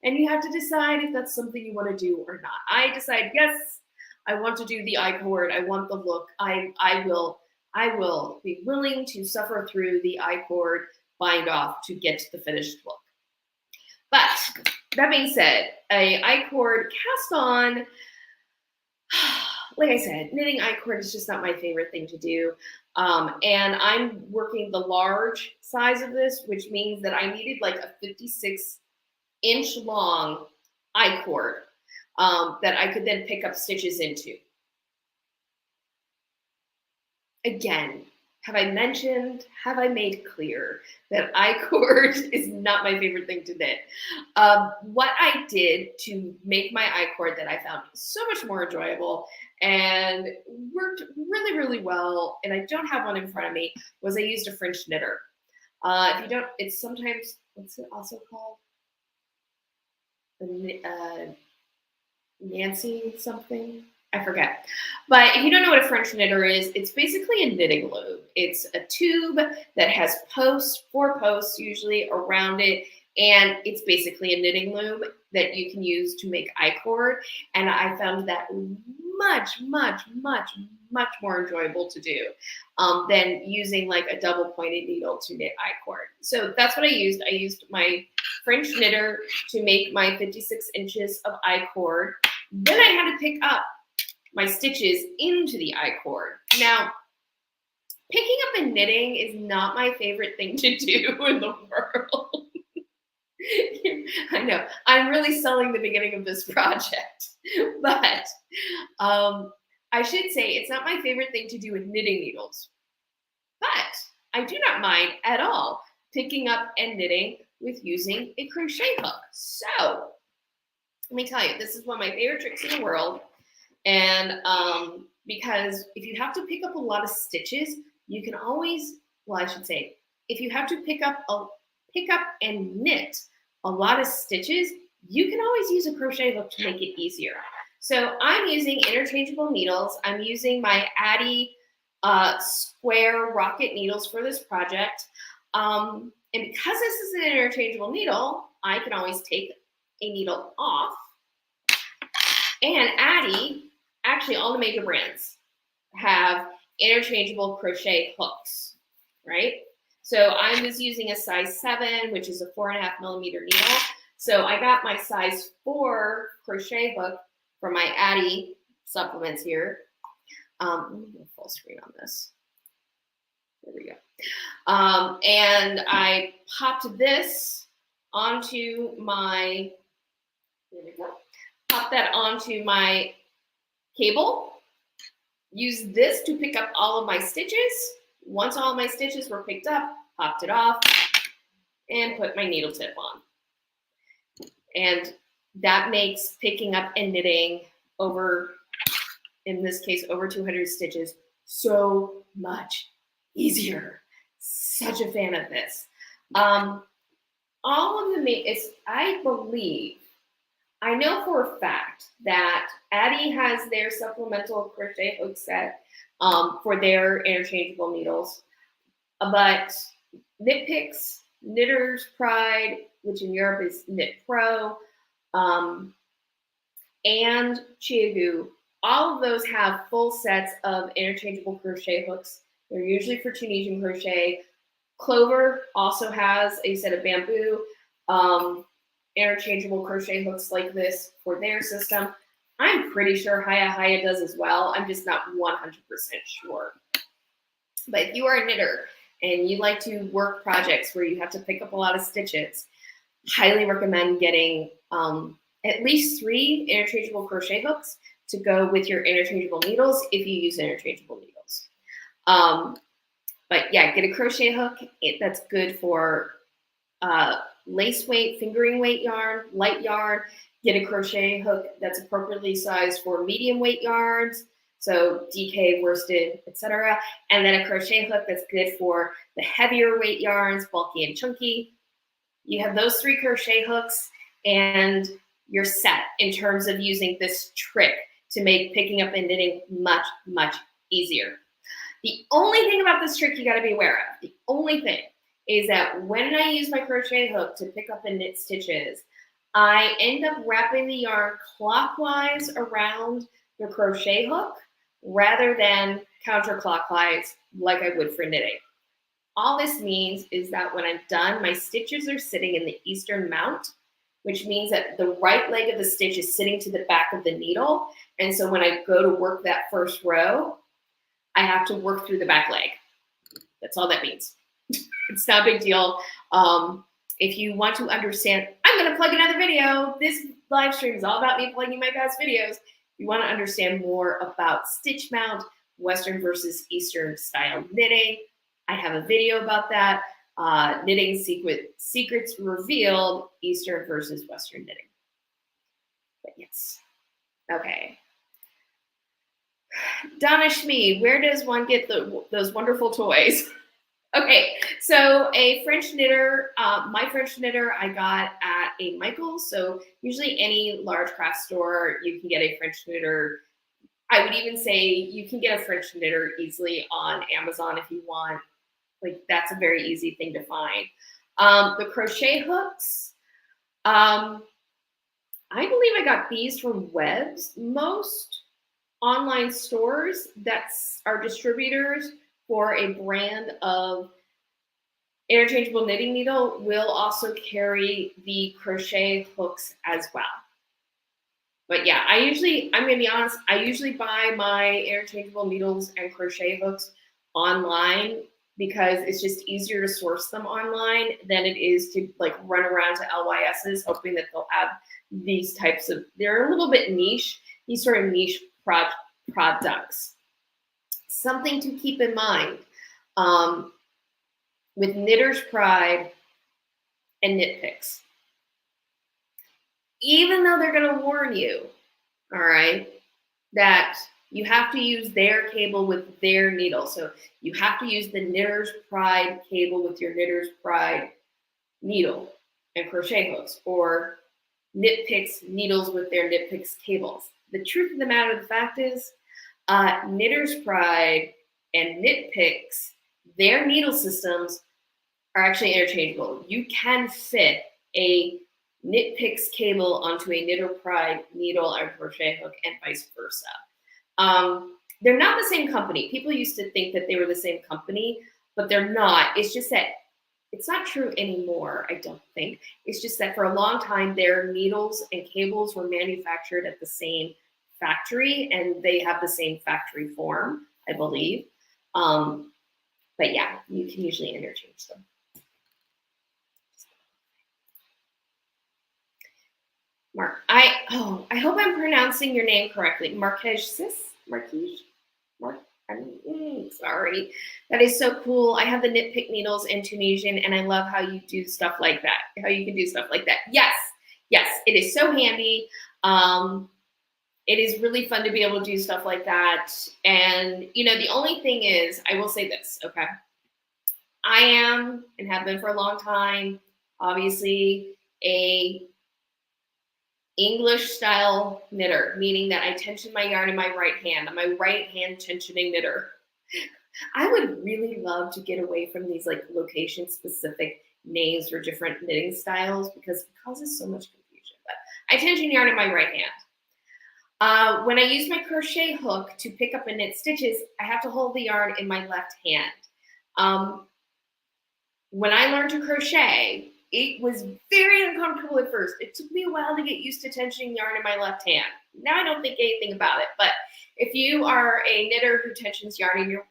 And you have to decide if that's something you want to do or not. I decide, yes, I want to do the I-cord. I want the look. I will be willing to suffer through the I-cord bind off to get the finished look. But that being said, a I-cord cast on, like I said, knitting I-cord is just not my favorite thing to do. And I'm working the large size of this, which means that I needed like a 56-inch long I-cord that I could then pick up stitches into. Again, have I made clear that I-cord is not my favorite thing to knit? What I did to make my I-cord that I found so much more enjoyable and worked really, really well, and I don't have one in front of me, was I used a French knitter. If you don't, it's sometimes, what's it also called? Nancy something? I forget. But if you don't know what a French knitter is, it's basically a knitting loom. It's a tube that has posts, 4 posts usually around it, and it's basically a knitting loom that you can use to make I-cord. And I found that much, much, much, much more enjoyable to do than using like a double pointed needle to knit I-cord. So that's what I used. I used my French knitter to make my 56 inches of I-cord. Then I had to pick up my stitches into the I-cord. Now, picking up and knitting is not my favorite thing to do in the world. I know, I'm really selling the beginning of this project, but I should say it's not my favorite thing to do with knitting needles, but I do not mind at all picking up and knitting with using a crochet hook. So let me tell you, this is one of my favorite tricks in the world. And because if you have to pick up a lot of stitches, you can always, well, I should say, if you have to pick up and knit a lot of stitches, you can always use a crochet hook to make it easier. So I'm using interchangeable needles. I'm using my Addi square rocket needles for this project. And because this is an interchangeable needle, I can always take a needle off. And Addi, actually all the major brands have interchangeable crochet hooks, right? So I was using a size 7, which is a 4.5 millimeter needle. So I got my size 4 crochet hook for my Addi supplements here. Let me go full screen on this. There we go. And I popped this onto my There we go. Pop that onto my cable. Use this to pick up all of my stitches. Once all my stitches were picked up, popped it off and put my needle tip on. And that makes picking up and knitting over, in this case, over 200 stitches so much easier. Such a fan of this. All of the, I believe, I know for a fact that Addie has their supplemental crochet hook set for their interchangeable needles, but Knit Picks, Knitter's Pride, which in Europe is Knit Pro, and Chiagu, all of those have full sets of interchangeable crochet hooks. They're usually for Tunisian crochet. Clover also has a set of bamboo interchangeable crochet hooks like this for their system. I'm pretty sure Haya does as well. I'm just not 100% sure. But if you are a knitter and you like to work projects where you have to pick up a lot of stitches, highly recommend getting at least 3 interchangeable crochet hooks to go with your interchangeable needles if you use interchangeable needles. But yeah, get a crochet hook. That's good for lace weight, fingering weight yarn, light yarn. Get a crochet hook that's appropriately sized for medium weight yarns, so DK, worsted, etc. And then a crochet hook that's good for the heavier weight yarns, bulky and chunky. You have those 3 crochet hooks and you're set in terms of using this trick to make picking up and knitting much, much easier. The only thing about this trick you got to be aware of, the only thing, is that when I use my crochet hook to pick up and knit stitches, I end up wrapping the yarn clockwise around the crochet hook rather than counterclockwise like I would for knitting. All this means is that when I'm done, my stitches are sitting in the eastern mount, which means that the right leg of the stitch is sitting to the back of the needle. And so when I go to work that first row, I have to work through the back leg. That's all that means. It's not a big deal. If you want to understand, I'm going to plug another video. This live stream is all about me plugging my past videos. If you want to understand more about stitch mount, Western versus Eastern style knitting, I have a video about that. Knitting secrets revealed, Eastern versus Western knitting. But yes. Okay. Donna Schmee, where does one get those wonderful toys? Okay, so a French knitter, my French knitter I got at a Michael's. So usually any large craft store, you can get a French knitter. I would even say you can get a French knitter easily on Amazon if you want. Like, that's a very easy thing to find. The crochet hooks, I believe I got these from WIPS. Most online stores that are distributors for a brand of interchangeable knitting needle will also carry the crochet hooks as well. But yeah, I'm going to be honest, I usually buy my interchangeable needles and crochet hooks online because it's just easier to source them online than it is to like run around to LYS's hoping that they'll have these types of, they're a little bit niche, these sort of niche products. Something to keep in mind with Knitter's Pride and Knit Picks. Even though they're going to warn you, all right, that you have to use their cable with their needle. So you have to use the Knitter's Pride cable with your Knitter's Pride needle and crochet hooks, or Knit Picks needles with their Knit Picks cables. The truth of the matter of the fact is, Knitter's Pride and Knit Picks, their needle systems are actually interchangeable. You can fit a Knit Picks cable onto a Knitter Pride needle or crochet hook and vice versa. They're not the same company. People used to think that they were the same company, but they're not. It's just that it's not true anymore, I don't think. It's just that for a long time, their needles and cables were manufactured at the same factory, and they have the same factory form, I believe. But yeah, you can usually interchange them. I hope I'm pronouncing your name correctly. Marquez. Sorry. That is so cool. I have the Knit needles in Tunisian, and I love how you do stuff like that. How you can do stuff like that. Yes, it is so handy. It is really fun to be able to do stuff like that. And, the only thing is, I will say this, okay? I am, and have been for a long time, obviously, a English style knitter, meaning that I tension my yarn in my right hand. I'm my right hand tensioning knitter. I would really love to get away from these like location specific names for different knitting styles because it causes so much confusion. But I tension yarn in my right hand. When I use my crochet hook to pick up and knit stitches, I have to hold the yarn in my left hand. When I learned to crochet, it was very uncomfortable at first. It took me a while to get used to tensioning yarn in my left hand. Now I don't think anything about it, but if you are a knitter who tensions yarn in your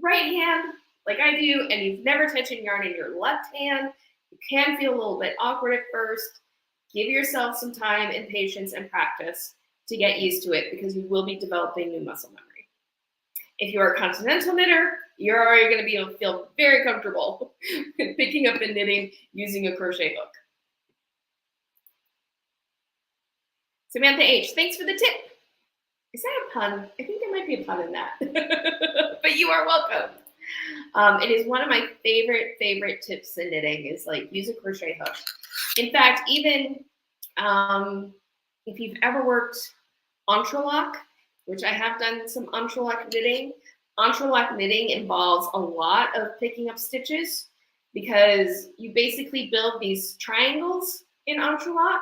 right hand, like I do, and you've never tensioned yarn in your left hand, you can feel a little bit awkward at first. Give yourself some time and patience and practice to get used to it because you will be developing new muscle memory. If you're a continental knitter, you're already going to be able to feel very comfortable picking up and knitting using a crochet hook. Samantha H, thanks for the tip. Is that a pun? I think there might be a pun in that. But you are welcome. It is one of my favorite tips in knitting is like use a crochet hook. In fact, even if you've ever worked entrelac, which I have done some entrelac knitting. Entrelac knitting involves a lot of picking up stitches because you basically build these triangles in entrelac.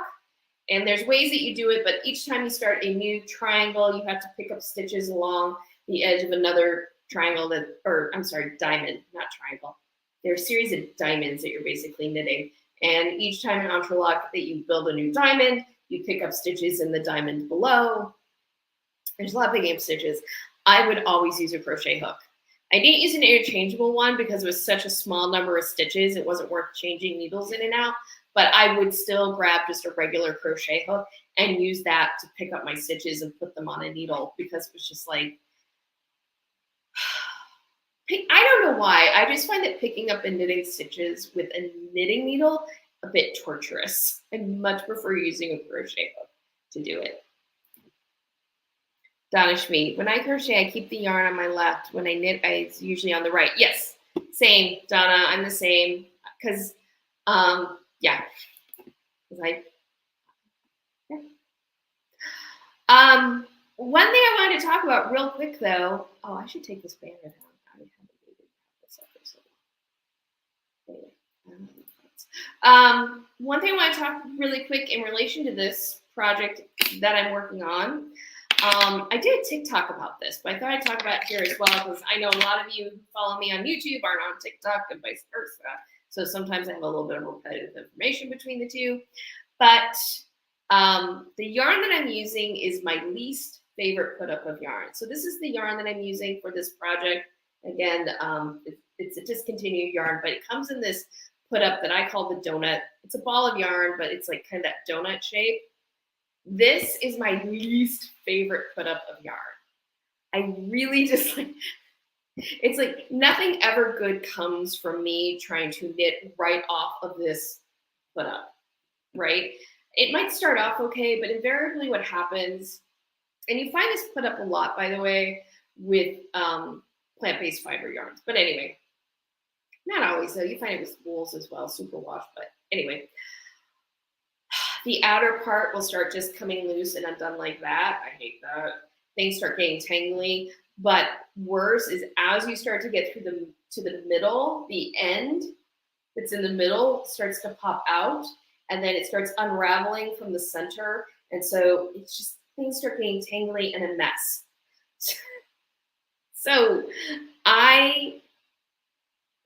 And there's ways that you do it, but each time you start a new triangle, you have to pick up stitches along the edge of another triangle diamond, not triangle. There are a series of diamonds that you're basically knitting. And each time in entrelac that you build a new diamond, you pick up stitches in the diamond below. There's a lot of picking up stitches. I would always use a crochet hook. I didn't use an interchangeable one because it was such a small number of stitches. It wasn't worth changing needles in and out, but I would still grab just a regular crochet hook and use that to pick up my stitches and put them on a needle because it was just like, I don't know why. I just find that picking up and knitting stitches with a knitting needle a bit torturous. I much prefer using a crochet hook to do it. Donna Schmid, when I crochet, I keep the yarn on my left. When I knit, it's usually on the right. Yes, same, Donna. I'm the same. Because, yeah. One thing I wanted to talk about real quick, though. Oh, I should take this banner down. I haven't really had this up for so long. One thing I want to talk really quick in relation to this project that I'm working on. I did a TikTok about this, but I thought I'd talk about it here as well because I know a lot of you who follow me on YouTube aren't on TikTok and vice versa. So sometimes I have a little bit of repetitive information between the two. But the yarn that I'm using is my least favorite put up of yarn. So this is the yarn that I'm using for this project. Again, it's a discontinued yarn, but it comes in this put up that I call the donut. It's a ball of yarn, but it's like kind of that donut shape. This is my least favorite put up of yarn. I really just like, it's like nothing ever good comes from me trying to knit right off of this put up, right? It might start off okay, but invariably what happens, and you find this put up a lot, by the way, with plant-based fiber yarns. But anyway, not always though. You find it with wools as well, superwash. But anyway, the outer part will start just coming loose and undone like that. I hate that. Things start getting tangly. But worse is as you start to get through to the middle, the end that's in the middle starts to pop out, and then it starts unraveling from the center. And so it's just things start getting tangly and a mess. So I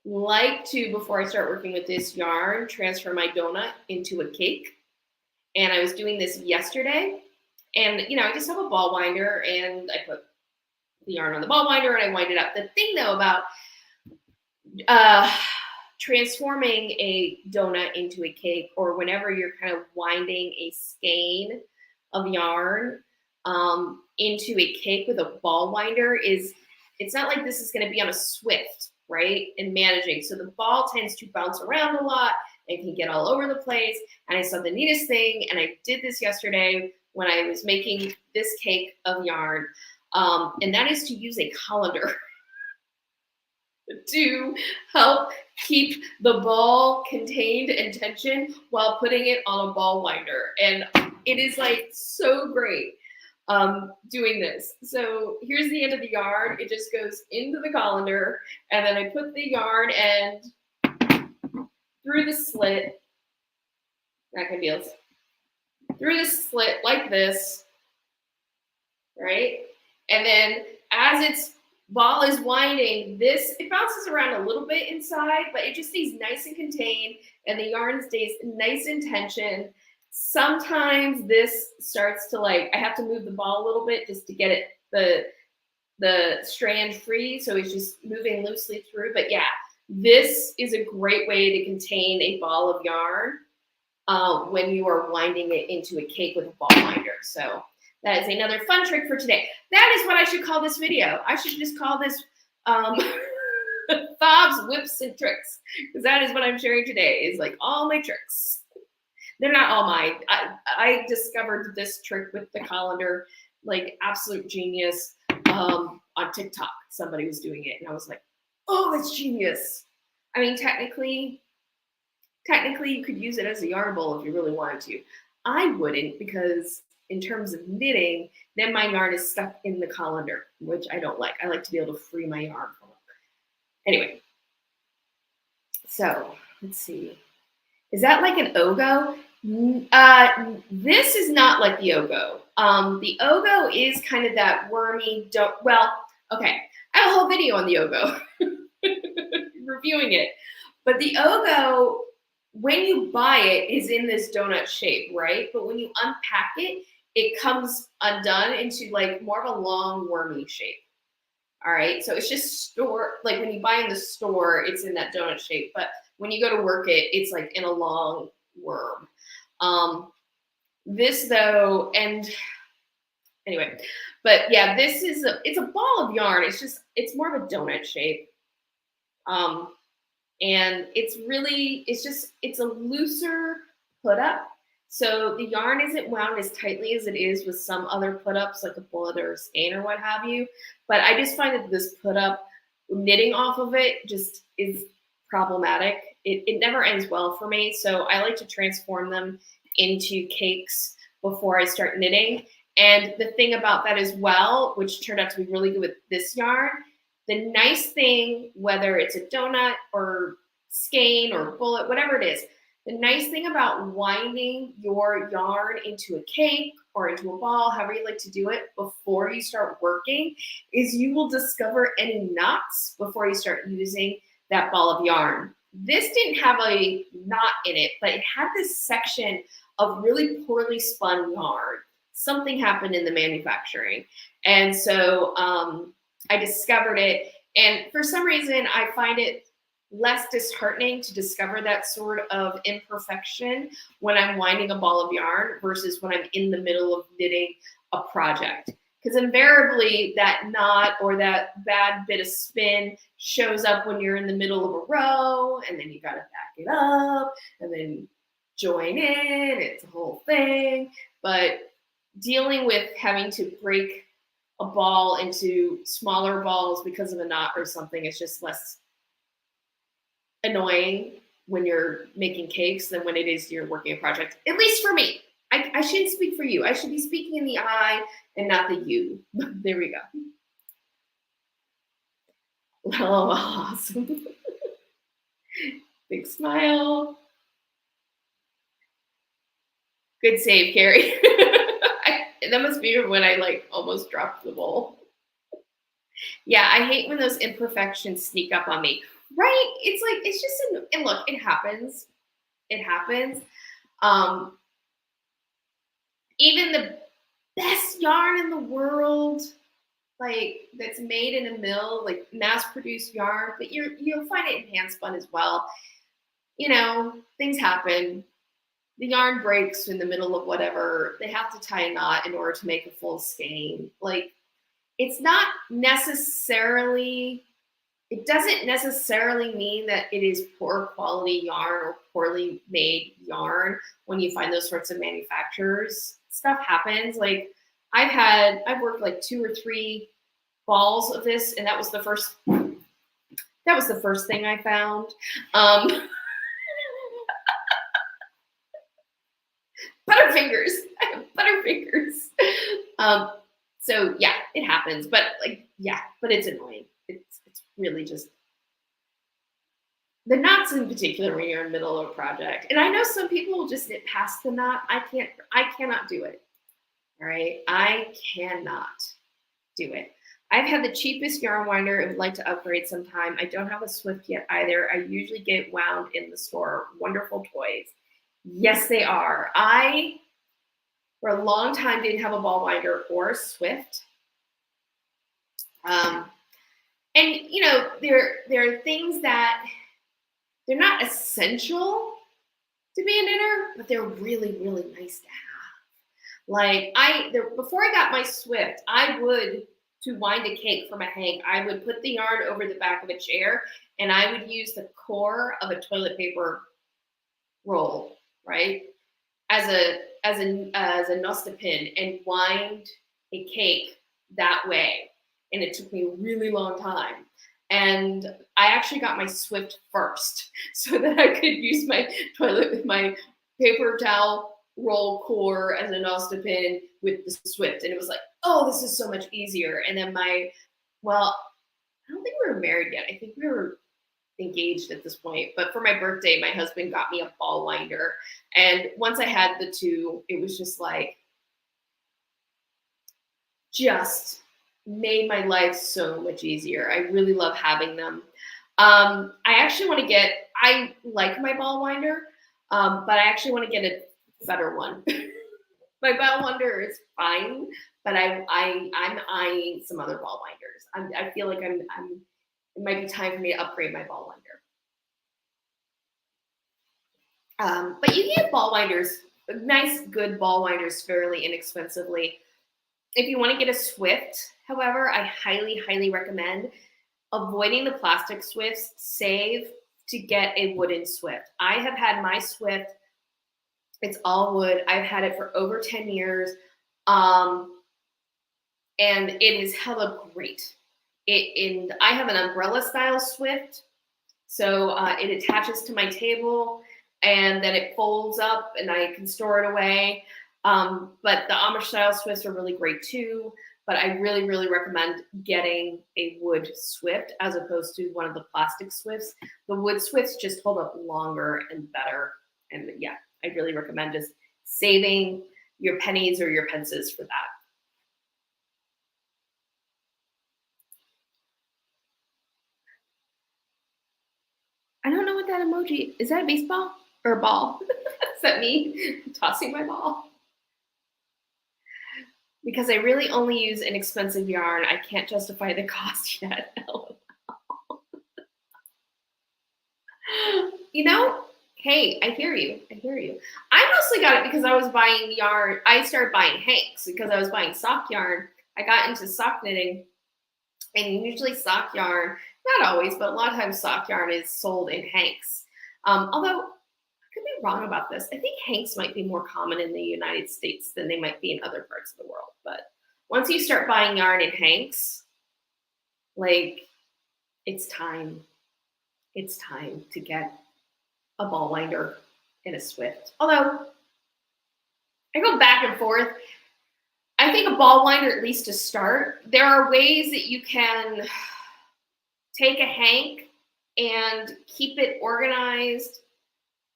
like to, before I start working with this yarn, transfer my donut into a cake. And I was doing this yesterday. And, you know, I just have a ball winder and I put the yarn on the ball winder and I wind it up. The thing, though, about transforming a donut into a cake, or whenever you're kind of winding a skein of yarn into a cake with a ball winder, is it's not like this is going to be on a Swift, right? And managing. So the ball tends to bounce around a lot and can get all over the place. And I saw the neatest thing, and I did this yesterday when I was making this cake of yarn, and that is to use a colander to help keep the ball contained and tension while putting it on a ball winder. And it is like so great doing this. So here's the end of the yarn. It just goes into the colander, and then I put the yarn end through the slit, through the slit like this, right? And then as its ball is winding, it bounces around a little bit inside, but it just stays nice and contained, and the yarn stays nice in tension. Sometimes this starts to I have to move the ball a little bit just to get it the strand free, so it's just moving loosely through. But yeah, this is a great way to contain a ball of yarn when you are winding it into a cake with a ball winder. So that is another fun trick for today. That is what I should call this video. I should just call this Bob's Whips and Tricks, because that is what I'm sharing today, is like all my tricks. They're not all mine. I discovered this trick with the colander, like absolute genius, on TikTok. Somebody was doing it, and I was like, oh, that's genius. I mean, technically you could use it as a yarn bowl if you really wanted to. I wouldn't, because in terms of knitting, then my yarn is stuck in the colander, which I don't like. I like to be able to free my yarn from it. Anyway, so let's see. Is that like an ogo? This is not like the ogo. The ogo is kind of that wormy, okay. I have a whole video on the ogo, reviewing it. But the ogo, when you buy it, is in this donut shape, right? But when you unpack it, it comes undone into like more of a long wormy shape. All right, so it's just like when you buy in the store, it's in that donut shape. But when you go to work it, it's like in a long worm. This though, and anyway, but yeah, this is it's a ball of yarn. It's more of a donut shape. And it's a looser put up. So the yarn isn't wound as tightly as it is with some other put ups, like a bullet or a skein or what have you. But I just find that this put up, knitting off of it, just is problematic. It never ends well for me. So I like to transform them into cakes before I start knitting. And the thing about that as well, which turned out to be really good with this yarn, the nice thing, whether it's a donut or skein or bullet, whatever it is, the nice thing about winding your yarn into a cake or into a ball, however you like to do it, before you start working, is you will discover any knots before you start using that ball of yarn. This didn't have a knot in it, but it had this section of really poorly spun yarn. Something happened in the manufacturing. And so I discovered it. And for some reason, I find it less disheartening to discover that sort of imperfection when I'm winding a ball of yarn versus when I'm in the middle of knitting a project. Because invariably that knot or that bad bit of spin shows up when you're in the middle of a row, and then you got to back it up and then join in. It's a whole thing. But dealing with having to break a ball into smaller balls because of a knot or something is just less annoying when you're making cakes than when it is you're working a project. At least for me. I shouldn't speak for you. I should be speaking in the I and not the you. There we go. Oh, awesome. Big smile. Good save, Carrie. That must be when I almost dropped the bowl. Yeah, I hate when those imperfections sneak up on me. Right? It's just, and look, it happens. It happens. Even the best yarn in the world, that's made in a mill, mass-produced yarn, but you'll find it in hand spun as well. you know, things happen. The yarn breaks in the middle of whatever. They have to tie a knot in order to make a full skein. Like, it's not necessarily, it doesn't necessarily mean that it is poor quality yarn or poorly made yarn when you find those sorts of manufacturers. Stuff happens. Like, I've worked like 2 or 3 balls of this, and that was the first thing I found. Butterfingers. I have butterfingers. So yeah, it happens, but like, yeah, but it's annoying. It's really just the knots in particular when you're in the middle of a project. And I know some people will just knit past the knot. I cannot do it. All right, I cannot do it. I've had the cheapest yarn winder and would like to upgrade sometime. I don't have a Swift yet either. I usually get wound in the store. Wonderful toys. Yes, they are. I, for a long time, didn't have a ball winder or a Swift. And, you know, there are things that they're not essential to be a knitter, but they're really, really nice to have. Like, before I got my Swift, I would, to wind a cake from a hank, I would put the yarn over the back of a chair, and I would use the core of a toilet paper roll, right, as a nostipin, and wind a cake that way. And it took me a really long time. And I actually got my Swift first so that I could use my paper towel roll core as a nostipin with the Swift. And it was like, oh, this is so much easier. And then I don't think we were married yet. I think we were engaged at this point. But for my birthday, my husband got me a ball winder. And once I had the two, it was just like, just made my life so much easier. I really love having them. I actually want to get, I like my ball winder, but I actually want to get a better one. My ball winder is fine, but I'm eyeing some other ball winders. I feel like it might be time for me to upgrade my ball winder. But you can get ball winders, nice, good ball winders fairly inexpensively. If you want to get a Swift, however, I highly, highly recommend avoiding the plastic Swifts. Save to get a wooden Swift. I have had my Swift. It's all wood. I've had it for over 10 years. And it has held up great. I have an umbrella style Swift. So it attaches to my table and then it folds up and I can store it away. But the Amish style Swifts are really great too. But I really, really recommend getting a wood Swift as opposed to one of the plastic Swifts. The wood Swifts just hold up longer and better. And yeah, I really recommend just saving your pennies or your pences for that. I don't know what that emoji is. That a baseball or a ball? Is that me tossing my ball? Because I really only use inexpensive yarn. I can't justify the cost yet. You know, hey, I hear you. I hear you. I mostly got it because I was buying yarn. I started buying hanks because I was buying sock yarn. I got into sock knitting, and usually sock yarn, not always, but a lot of times sock yarn is sold in hanks. Although I could be wrong about this. I think hanks might be more common in the United States than they might be in other parts of the world. But once you start buying yarn in hanks, like, it's time. It's time to get a ball winder and a Swift. Although I go back and forth. I think a ball winder, at least to start, there are ways that you can take a hank and keep it organized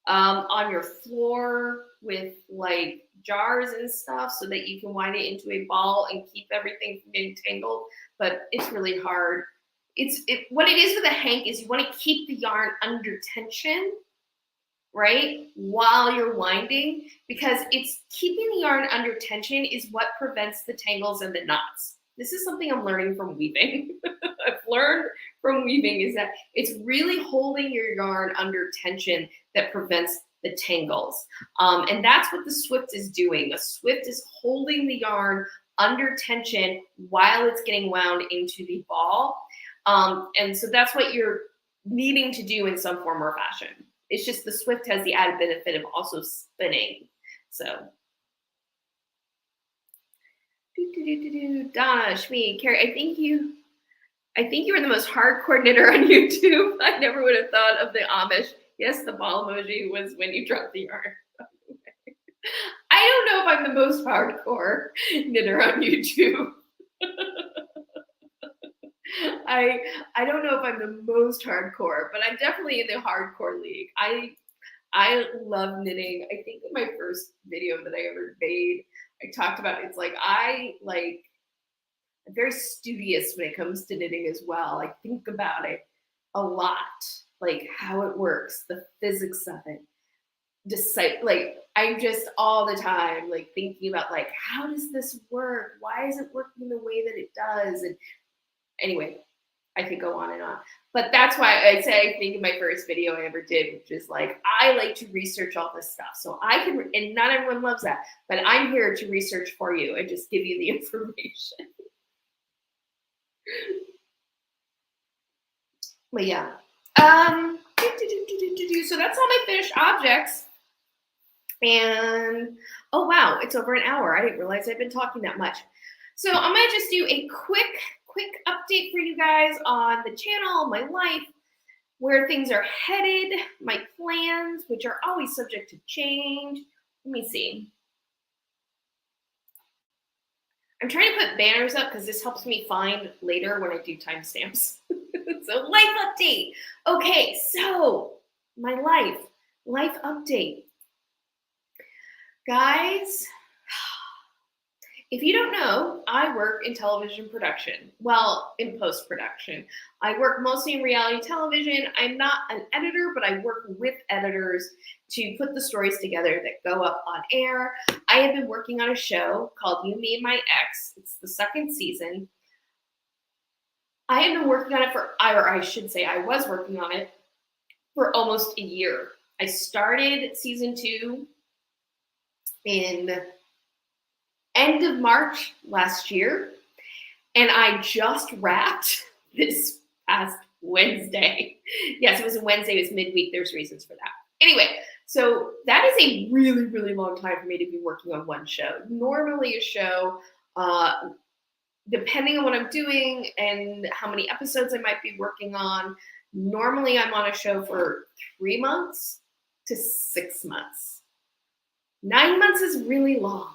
on your floor with like jars and stuff so that you can wind it into a ball and keep everything from getting tangled. But it's really hard. What it is with a hank is you want to keep the yarn under tension, right, while you're winding, because it's keeping the yarn under tension is what prevents the tangles and the knots. this is something I'm learning from weaving. I've learned from weaving is that it's really holding your yarn under tension that prevents the tangles. And that's what the Swift is doing. The Swift is holding the yarn under tension while it's getting wound into the ball. And so that's what you're needing to do in some form or fashion. It's just the Swift has the added benefit of also spinning. So Donna, Shmi, Carrie, I think you were the most hardcore knitter on YouTube. I never would have thought of the Amish. Yes, the ball emoji was when you dropped the yarn. I don't know if I'm the most hardcore knitter on YouTube. I don't know if I'm the most hardcore, but I'm definitely in the hardcore league. I love knitting. I think in my first video that I ever made, I talked about it's like I'm very studious when it comes to knitting as well. I think about it a lot, like how it works, the physics of it. Like I'm just all the time like thinking about like how does this work? Why is it working the way that it does? And anyway, I could go on and on. But that's why I say I think in my first video I ever did, which is like I like to research all this stuff. So I can, and not everyone loves that, but I'm here to research for you and just give you the information. But yeah. So that's all my finished objects. And oh wow, it's over an hour. I didn't realize I'd been talking that much. So I'm gonna just do a quick update for you guys on the channel, my life, where things are headed, my plans, which are always subject to change. Let me see. I'm trying to put banners up because this helps me find later when I do timestamps. So life update. Okay, so my life update. Guys, if you don't know, I work in television production. Well, in post-production. I work mostly in reality television. I'm not an editor, but I work with editors to put the stories together that go up on air. I have been working on a show called You, Me, and My Ex. It's the second season. I have been working on it or I should say I was working on it for almost a year. I started season 2 in end of March last year, and I just wrapped this past Wednesday. Yes, it was a Wednesday, it was midweek, there's reasons for that. Anyway, so that is a really, really long time for me to be working on one show. Normally a show, depending on what I'm doing and how many episodes I might be working on, normally I'm on a show for 3 months to 6 months. 9 months is really long.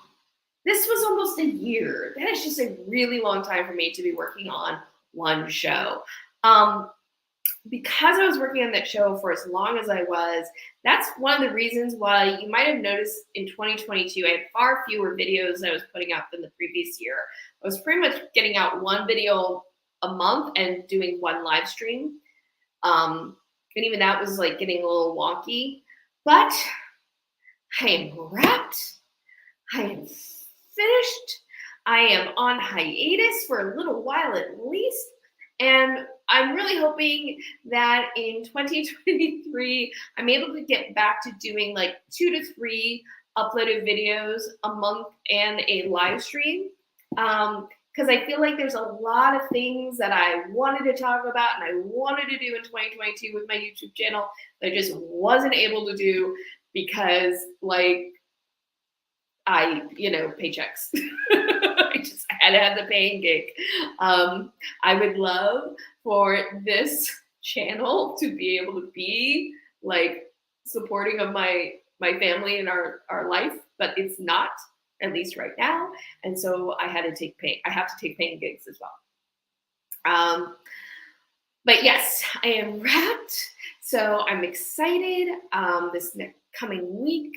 This was almost a year. That is just a really long time for me to be working on one show. Because I was working on that show for as long as I was, that's one of the reasons why you might have noticed in 2022, I had far fewer videos I was putting out than the previous year. I was pretty much getting out one video a month and doing one live stream. And even that was like getting a little wonky. But I am wrapped. I am finished. I am on hiatus for a little while at least. And I'm really hoping that in 2023, I'm able to get back to doing like 2 to 3 uploaded videos a month and a live stream. Because I feel like there's a lot of things that I wanted to talk about and I wanted to do in 2022 with my YouTube channel that I just wasn't able to do because like paychecks. I had to have the paying gig. I would love for this channel to be able to be like supporting of my family and our life, but it's not, at least right now. And so I have to take paying gigs as well. But yes, I am wrapped. So I'm excited. This coming week,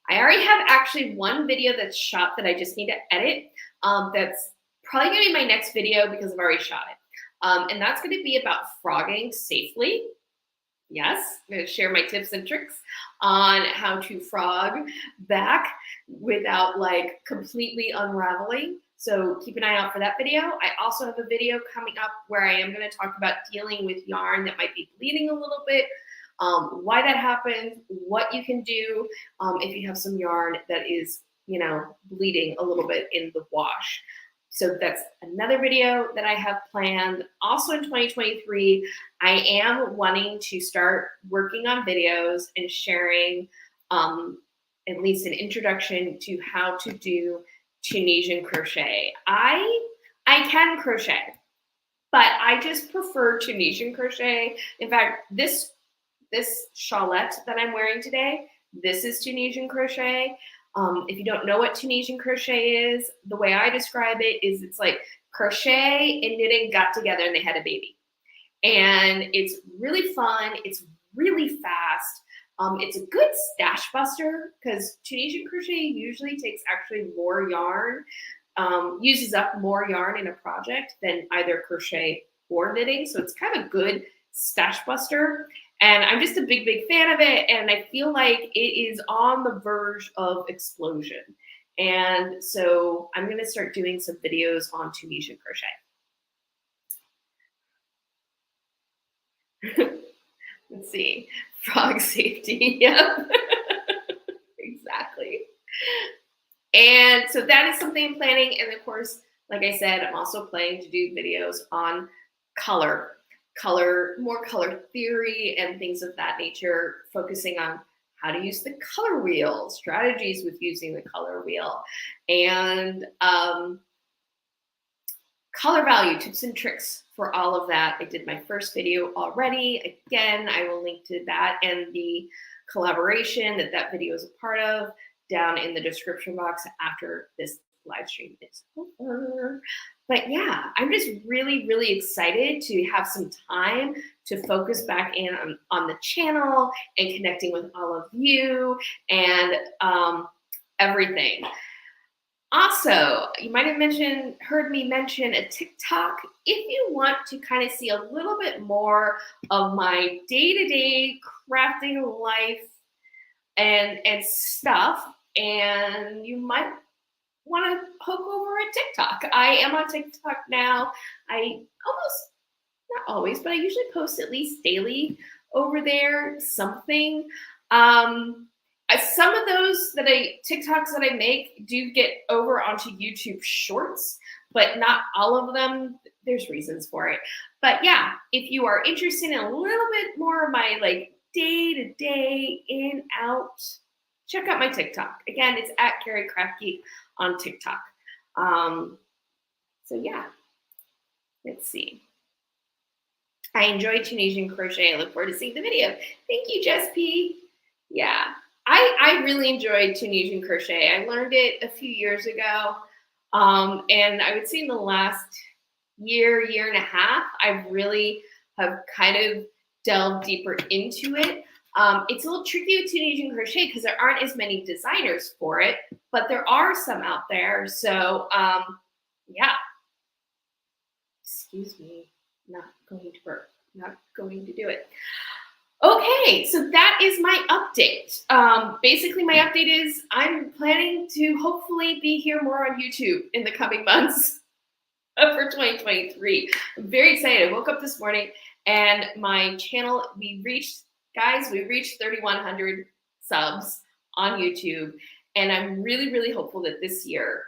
I already have actually one video that's shot that I just need to edit. That's probably gonna be my next video because I've already shot it. And that's gonna be about frogging safely. Yes, I'm gonna share my tips and tricks on how to frog back without like completely unraveling. So keep an eye out for that video. I also have a video coming up where I am going to talk about dealing with yarn that might be bleeding a little bit, why that happens, what you can do if you have some yarn that is, bleeding a little bit in the wash. So that's another video that I have planned. Also in 2023, I am wanting to start working on videos and sharing at least an introduction to how to do Tunisian crochet. I can crochet, but I just prefer Tunisian crochet. In fact, this shawlette that I'm wearing today, this is Tunisian crochet. If you don't know what Tunisian crochet is, the way I describe it is it's like crochet and knitting got together and they had a baby. And it's really fun. It's really fast. It's a good stash buster because Tunisian crochet usually takes actually more yarn, uses up more yarn in a project than either crochet or knitting. So it's kind of a good stash buster. And I'm just a big, big fan of it. And I feel like it is on the verge of explosion. And so I'm going to start doing some videos on Tunisian crochet. Let's see. Frog safety. Yep. Exactly. And so that is something I'm planning. And of course, like I said, I'm also planning to do videos on more color theory and things of that nature, focusing on how to use the color wheel, strategies with using the color wheel, and color value tips and tricks for all of that. I did my first video already. Again, I will link to that and the collaboration that video is a part of down in the description box after this live stream is over. But yeah, I'm just really, really excited to have some time to focus back in on the channel and connecting with all of you and everything. Also, you might have heard me mention a TikTok. If you want to kind of see a little bit more of my day-to-day crafting life and stuff, and you might want to poke over at TikTok. I am on TikTok now. Not always, but I usually post at least daily over there, something. Some of those TikToks that I make do get over onto YouTube Shorts, but not all of them. There's reasons for it. But yeah, if you are interested in a little bit more of my day-to-day in, out, check out my TikTok. Again, it's at Carrie Craft Geek on TikTok. So yeah, let's see. I enjoyed Tunisian crochet. I look forward to seeing the video. Thank you, Jess P. Yeah, I really enjoyed Tunisian crochet. I learned it a few years ago. And I would say in the last year and a half, I really have kind of delved deeper into it. It's a little tricky with Tunisian crochet because there aren't as many designers for it, but there are some out there. So yeah, excuse me, not going to work, not going to do it. Okay, so that is my update. Basically, my update is I'm planning to hopefully be here more on YouTube in the coming months for 2023. I'm very excited. I woke up this morning and my channel, we reached 3,100 subs on YouTube. And I'm really, really hopeful that this year,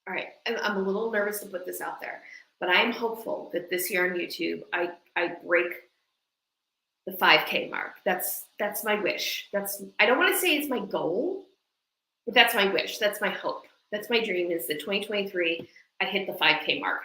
all right, I'm a little nervous to put this out there, but I'm hopeful that this year on YouTube, I break the 5K mark. That's my wish. I don't want to say it's my goal, but that's my wish. That's my hope. That's my dream, is that 2023, I hit the 5K mark.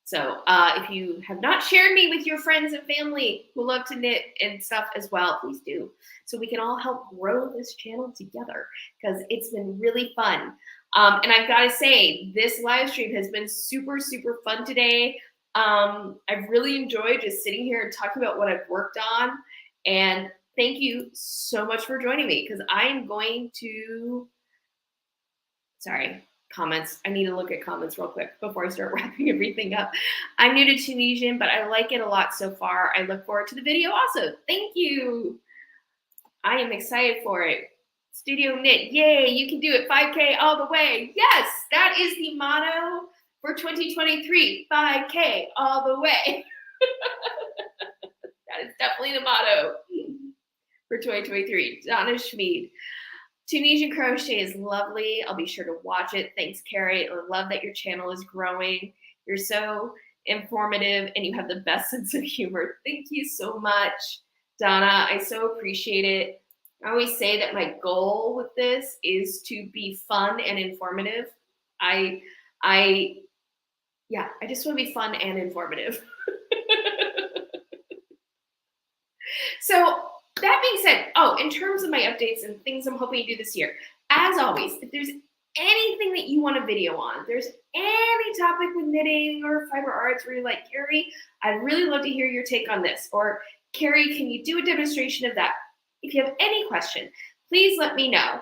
So if you have not shared me with your friends and family who love to knit and stuff as well, please do. So we can all help grow this channel together, because it's been really fun. And I've got to say, this live stream has been super, super fun today. I've really enjoyed just sitting here and talking about what I've worked on. And thank you so much for joining me, because I'm going to, sorry, comments. I need to look at comments real quick before I start wrapping everything up. I'm new to Tunisian, but I like it a lot so far. I look forward to the video also. Thank you. I am excited for it. Studio Knit, yay, you can do it, 5K all the way. Yes, that is the motto for 2023, 5K all the way. That is definitely the motto for 2023. Donna Schmid. Tunisian Crochet is lovely. I'll be sure to watch it. Thanks, Carrie. I love that your channel is growing. You're so informative and you have the best sense of humor. Thank you so much, Donna. I so appreciate it. I always say that my goal with this is to be fun and informative. I just want to be fun and informative. So that being said, in terms of my updates and things I'm hoping to do this year, as always, if there's anything that you want a video on, if there's any topic with knitting or fiber arts where you're like, Carrie, I'd really love to hear your take on this, or Carrie, can you do a demonstration of that? If you have any question, please let me know.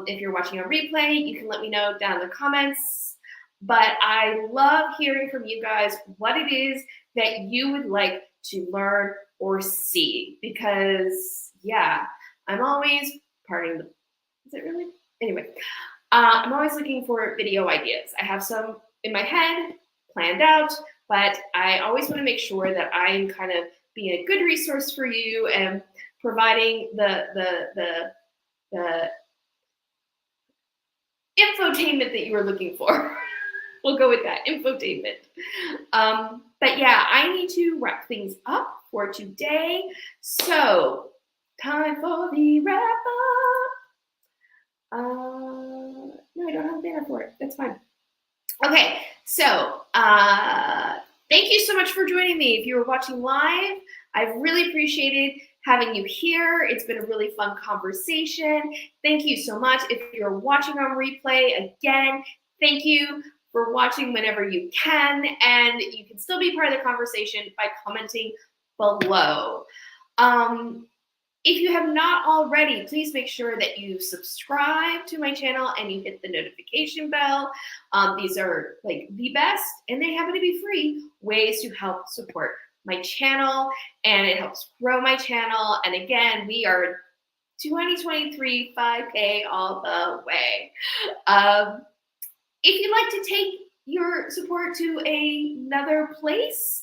If you're watching a replay, you can let me know down in the comments. But I love hearing from you guys what it is that you would like to learn or see, because I'm always I'm always looking for video ideas. I have some in my head planned out, but I always want to make sure that I'm kind of being a good resource for you and providing the infotainment that you were looking for. We'll go with that, infotainment. But yeah, I need to wrap things up for today. So, time for the wrap up. No, I don't have a banner for it. That's fine. Okay, so thank you so much for joining me. If you were watching live, I've really appreciated having you here. It's been a really fun conversation. Thank you so much. If you're watching on replay, again, thank you for watching whenever you can, and you can still be part of the conversation by commenting below. If you have not already, please make sure that you subscribe to my channel and you hit the notification bell. These are like the best, and they happen to be free, ways to help support my channel, and it helps grow my channel. And again, we are 2023 5K all the way. If you'd like to take your support to another place,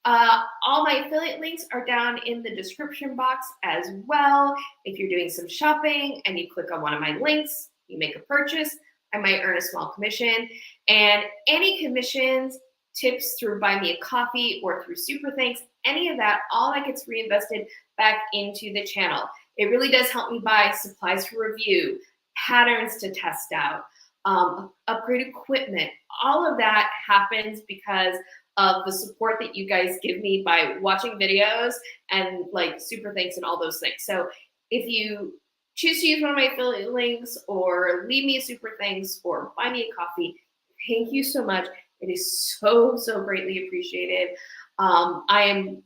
all my affiliate links are down in the description box as well. If you're doing some shopping and you click on one of my links, you make a purchase, I might earn a small commission. And any commissions, tips through Buy Me a Coffee or through SuperThanks, any of that, all that gets reinvested back into the channel. It really does help me buy supplies for review, patterns to test out, upgrade equipment. All of that happens because of the support that you guys give me by watching videos and like SuperThanks and all those things. So if you choose to use one of my affiliate links or leave me a SuperThanks or buy me a coffee, thank you so much. It is so, so greatly appreciated. I am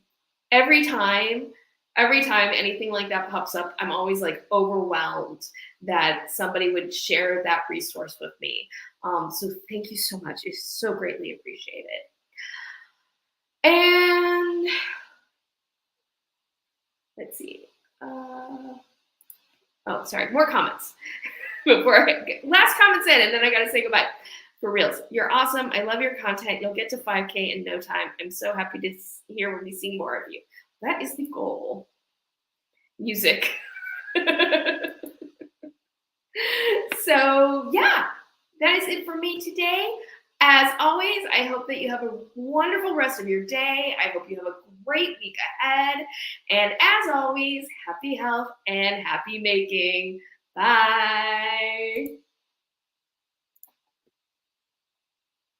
every time anything like that pops up, I'm always like overwhelmed that somebody would share that resource with me. So thank you so much. It's so greatly appreciated. And let's see. Sorry, more comments before I get last comments in, and then I gotta say goodbye. For reals, you're awesome. I love your content. You'll get to 5K in no time. I'm so happy to hear when we see more of you. That is the goal. Music. So yeah, that is it for me today. As always, I hope that you have a wonderful rest of your day. I hope you have a great week ahead. And as always, happy health and happy making. Bye.